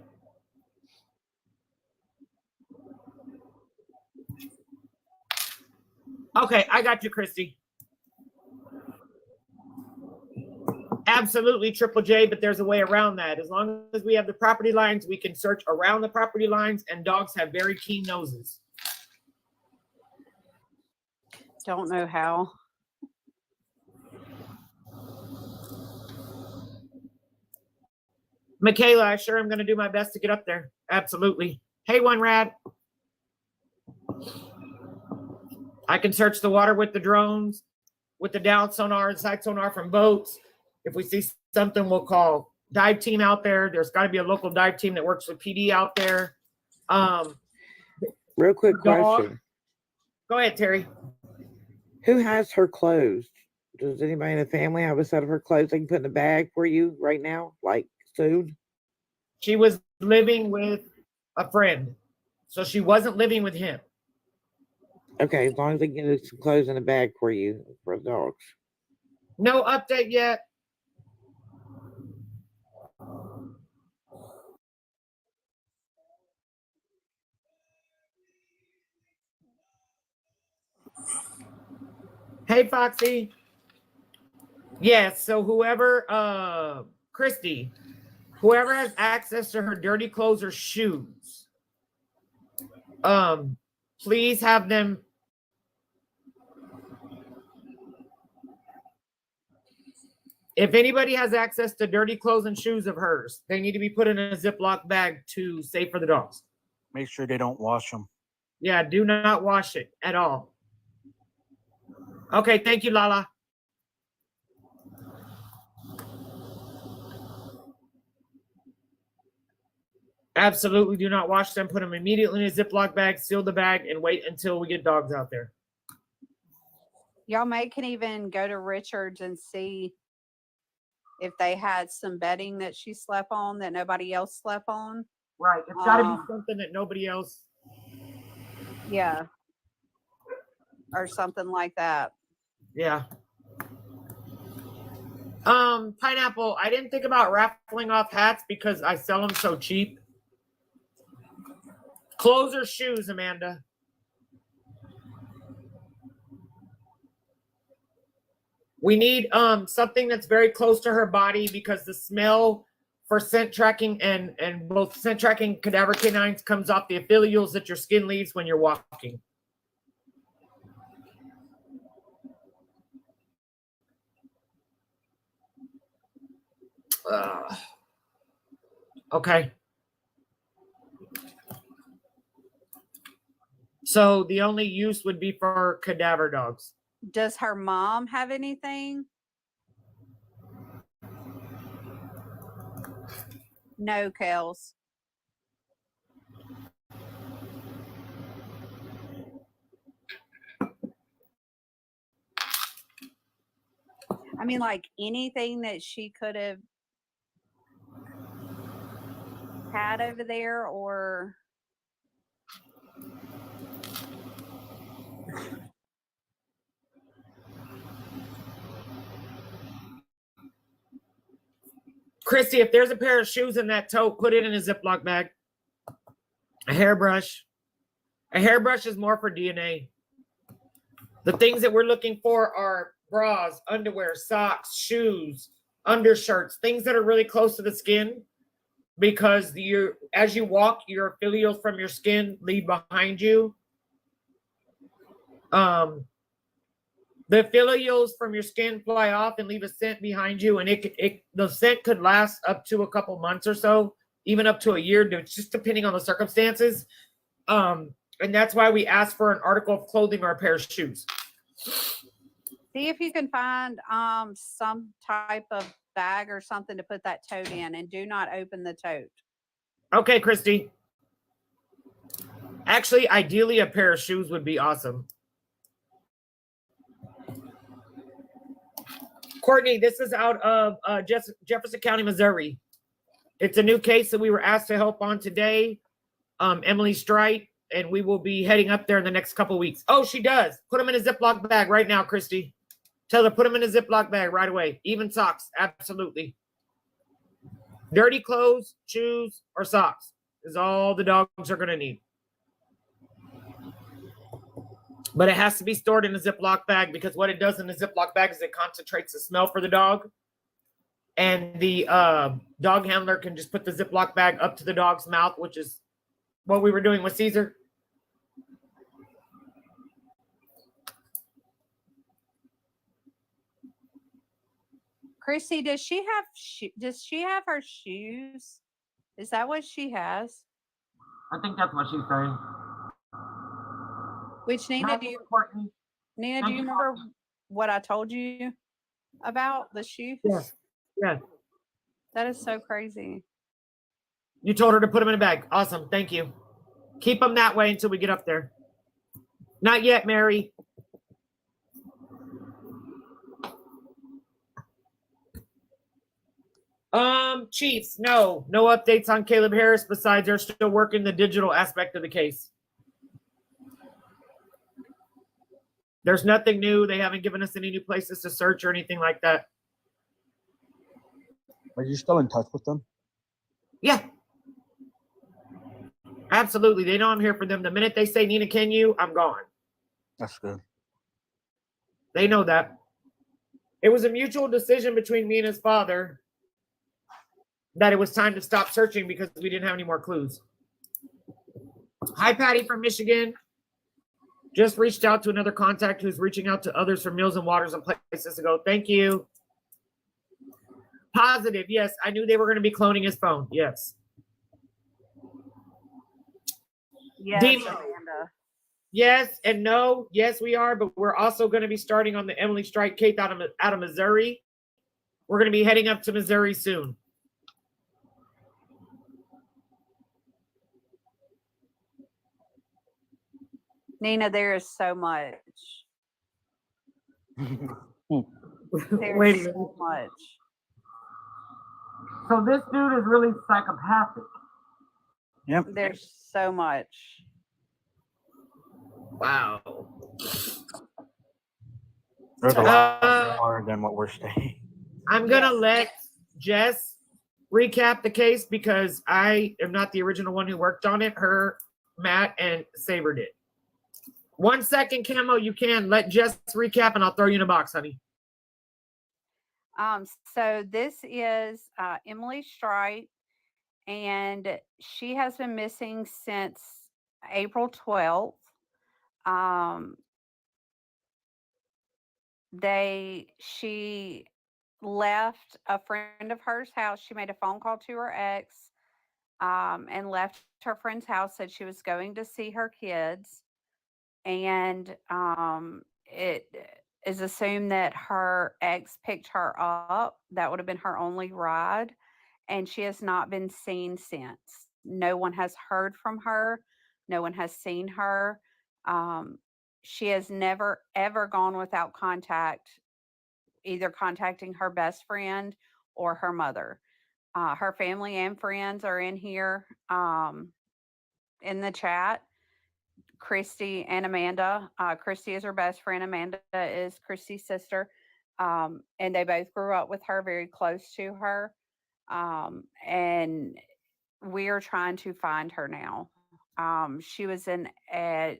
C: Okay, I got you, Christy. Absolutely, Triple J, but there's a way around that. As long as we have the property lines, we can search around the property lines, and dogs have very keen noses.
A: Don't know how.
C: Michaela, I sure am going to do my best to get up there. Absolutely. Hey, One Rad. I can search the water with the drones, with the down sonar and side sonar from boats. If we see something, we'll call dive team out there. There's got to be a local dive team that works with PD out there.
H: Real quick question.
C: Go ahead, Terry.
H: Who has her clothes? Does anybody in the family have a set of her clothes they can put in a bag for you right now? Like soon?
C: She was living with a friend. So she wasn't living with him.
H: Okay, as long as they get some clothes in a bag for you for the dogs.
C: No update yet. Hey, Foxy. Yes, so whoever, Christy, whoever has access to her dirty clothes or shoes, please have them. If anybody has access to dirty clothes and shoes of hers, they need to be put in a Ziploc bag to save for the dogs.
F: Make sure they don't wash them.
C: Yeah, do not wash it at all. Okay, thank you, Lala. Absolutely do not wash them. Put them immediately in a Ziploc bag, seal the bag, and wait until we get dogs out there.
A: Y'all can even go to Richard's and see if they had some bedding that she slept on that nobody else slept on.
C: Right. It's got to be something that nobody else.
A: Yeah. Or something like that.
C: Yeah. Pineapple, I didn't think about raffling off hats because I sell them so cheap. Clothes or shoes, Amanda? We need something that's very close to her body because the smell for scent tracking and both scent tracking cadaver canines comes off the epithelials that your skin leaves when you're walking. Okay. So the only use would be for cadaver dogs.
A: Does her mom have anything? No, Kels. I mean, like anything that she could have had over there, or
C: Christy, if there's a pair of shoes in that tote, put it in a Ziploc bag. A hairbrush. A hairbrush is more for DNA. The things that we're looking for are bras, underwear, socks, shoes, undershirts, things that are really close to the skin, because as you walk, your epithelials from your skin leave behind you. The epithelials from your skin fly off and leave a scent behind you, and the scent could last up to a couple months or so, even up to a year, just depending on the circumstances. And that's why we ask for an article of clothing or a pair of shoes.
A: see if you can find some type of bag or something to put that tote in, and do not open the tote.
C: Okay, Christy. Actually, ideally, a pair of shoes would be awesome. Courtney, this is out of Jefferson County, Missouri. It's a new case that we were asked to help on today. Emily Strite, and we will be heading up there in the next couple weeks. Oh, she does. Put them in a Ziploc bag right now, Christy. Tell her, put them in a Ziploc bag right away. Even socks, absolutely. Dirty clothes, shoes, or socks is all the dogs are going to need. But it has to be stored in a Ziploc bag, because what it does in the Ziploc bag is it concentrates the smell for the dog. And the dog handler can just put the Ziploc bag up to the dog's mouth, which is what we were doing with Caesar.
A: Chrissy, does she have her shoes? Is that what she has?
C: I think that's what she's saying.
A: Which Nina, do you remember what I told you about the shoes?
C: Yes. Yes.
A: That is so crazy.
C: You told her to put them in a bag. Awesome. Thank you. Keep them that way until we get up there. Not yet, Mary. Chiefs, no updates on Caleb Harris, besides they're still working the digital aspect of the case. There's nothing new. They haven't given us any new places to search or anything like that.
F: Are you still in touch with them?
C: Yeah. Absolutely. They know I'm here for them. The minute they say, Nina, can you? I'm gone.
F: That's good.
C: They know that. It was a mutual decision between me and his father that it was time to stop searching because we didn't have any more clues. Hi, Patty from Michigan. Just reached out to another contact who's reaching out to others for Meals and Waters and places to go. Thank you. Positive. Yes, I knew they were going to be cloning his phone. Yes.
A: Yes,
C: Demo.
A: Amanda.
C: Yes and no. Yes, we are, but we're also going to be starting on the Emily Strite case out of Missouri. We're going to be heading up to Missouri soon.
A: Nina, there is so much. There's
C: Wait
A: so much.
C: So this dude is really psychopathic.
F: Yep.
A: There's so much.
C: Wow.
F: There's a lot more than what we're saying.
C: I'm going to let Jess recap the case because I am not the original one who worked on it. Her, Matt, and Saber did. 1 second, Camo, you can let Jess recap and I'll throw you in a box, honey.
A: So this is Emily Strite, and she has been missing since April 12th. Um, she left a friend of hers house. She made a phone call to her ex, and left her friend's house. Said she was going to see her kids, and it is assumed that her ex picked her up. That would have been her only ride, and she has not been seen since. No one has heard from her. No one has seen her. Um, she has never ever gone without contact, either contacting her best friend or her mother. Her family and friends are in here, in the chat. Christy and Amanda. Christy is her best friend. Amanda is Christy's sister. And they both grew up with her, very close to her. And we are trying to find her now. She was in a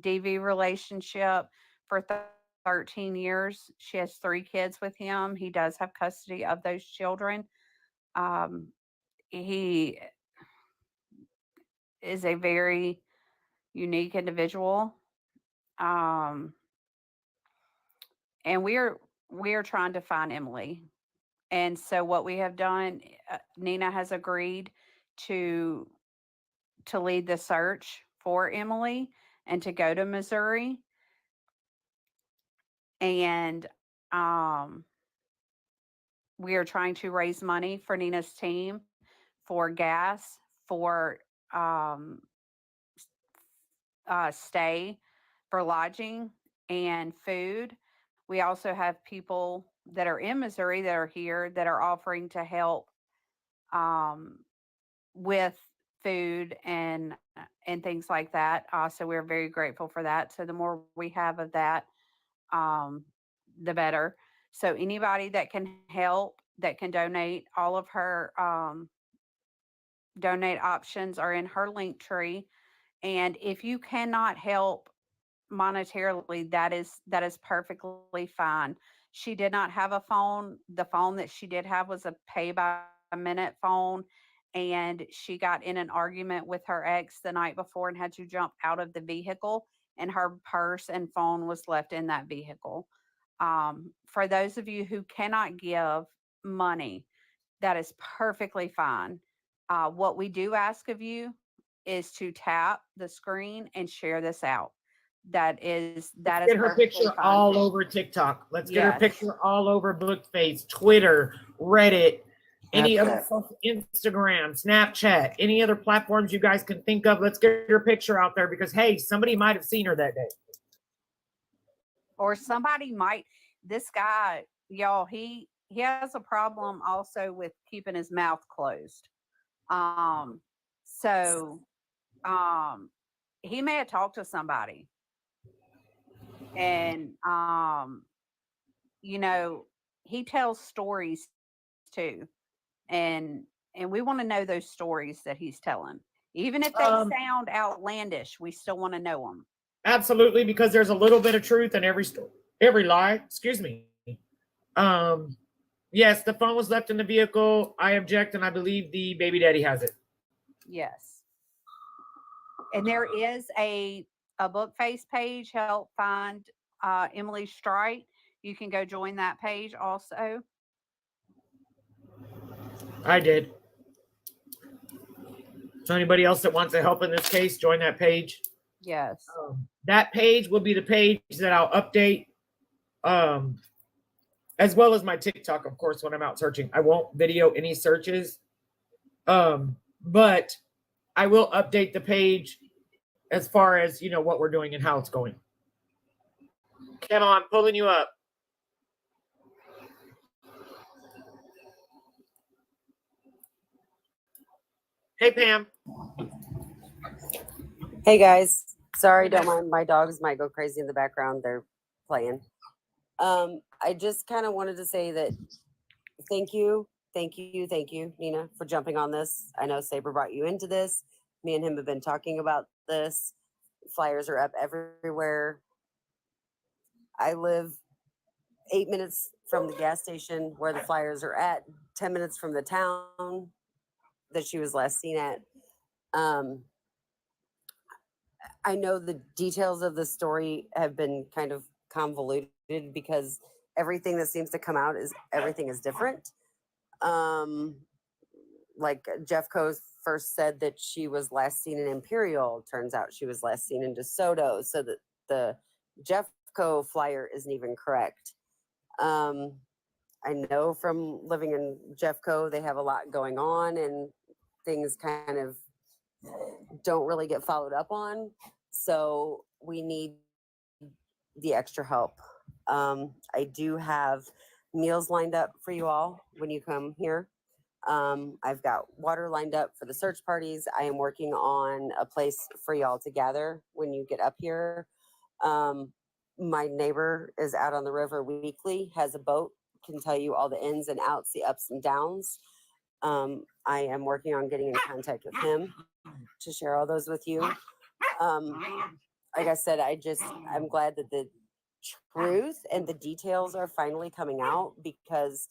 A: DV relationship for 13 years. She has 3 kids with him. He does have custody of those children. Um, he is a very unique individual. Um, and we are trying to find Emily. And so what we have done, Nina has agreed to lead the search for Emily and to go to Missouri. And we are trying to raise money for Nina's team, for gas, for um, stay, for lodging and food. We also have people that are in Missouri that are here that are offering to help, um, with food and things like that. So we're very grateful for that. So the more we have of that, um, the better. So anybody that can help, that can donate, all of her donate options are in her link tree. And if you cannot help monetarily, that is perfectly fine. She did not have a phone. The phone that she did have was a pay by minute phone, and she got in an argument with her ex the night before and had to jump out of the vehicle, and her purse and phone was left in that vehicle. For those of you who cannot give money, that is perfectly fine. What we do ask of you is to tap the screen and share this out. That
C: Let's
A: is
C: get her
A: perfectly
C: picture
A: fine.
C: all over TikTok. Let's get her
A: Yes.
C: picture all over Bookface, Twitter, Reddit, any other
F: Snapchat.
C: social, Instagram, Snapchat, any other platforms you guys can think of. Let's get her picture out there because hey, somebody might have seen her that day.
A: Or somebody might. This guy, y'all, he has a problem also with keeping his mouth closed. Um, so um, he may have talked to somebody, and you know, he tells stories too, and we want to know those stories that he's telling, even if they sound outlandish. We still want to know them.
C: Absolutely, because there's a little bit of truth in every story, every lie. Excuse me. Yes, the phone was left in the vehicle. I object, and I believe the baby daddy has it.
A: Yes. And there is a book face page, help find Emily Strite. You can go join that page also.
C: I did. So anybody else that wants to help in this case, join that page.
A: Yes.
C: That page will be the page that I'll update, as well as my TikTok, of course, when I'm out searching. I won't video any searches, but I will update the page as far as, you know, what we're doing and how it's going. Camel, I'm pulling you up. Hey, Pam.
I: Hey guys, sorry, don't mind, my dogs might go crazy in the background. They're playing. I just kind of wanted to say that thank you, Nina, for jumping on this. I know Saber brought you into this. Me and him have been talking about this. Flyers are up everywhere. I live 8 minutes from the gas station where the flyers are at, 10 minutes from the town that she was last seen at. I know the details of the story have been kind of convoluted because everything that seems to come out is everything is different. Like Jeffco first said that she was last seen in Imperial. Turns out she was last seen in DeSoto. So that the Jeffco flyer isn't even correct. I know from living in Jeffco, they have a lot going on and things kind of don't really get followed up on. So we need the extra help. I do have meals lined up for you all when you come here. I've got water lined up for the search parties. I am working on a place for y'all to gather when you get up here. My neighbor is out on the river weekly, has a boat, can tell you all the ins and outs, the ups and downs. I am working on getting in contact with him to share all those with you. Like I said, I'm glad that the truth and the details are finally coming out, because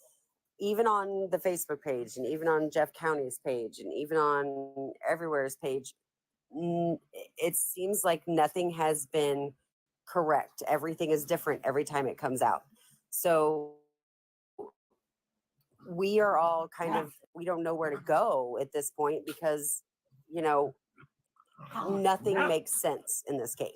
I: even on the Facebook page and even on Jeff County's page and even on everywhere's page, it seems like nothing has been correct. Everything is different every time it comes out. So we are all kind of, we don't know where to go at this point because, you know, nothing makes sense in this case.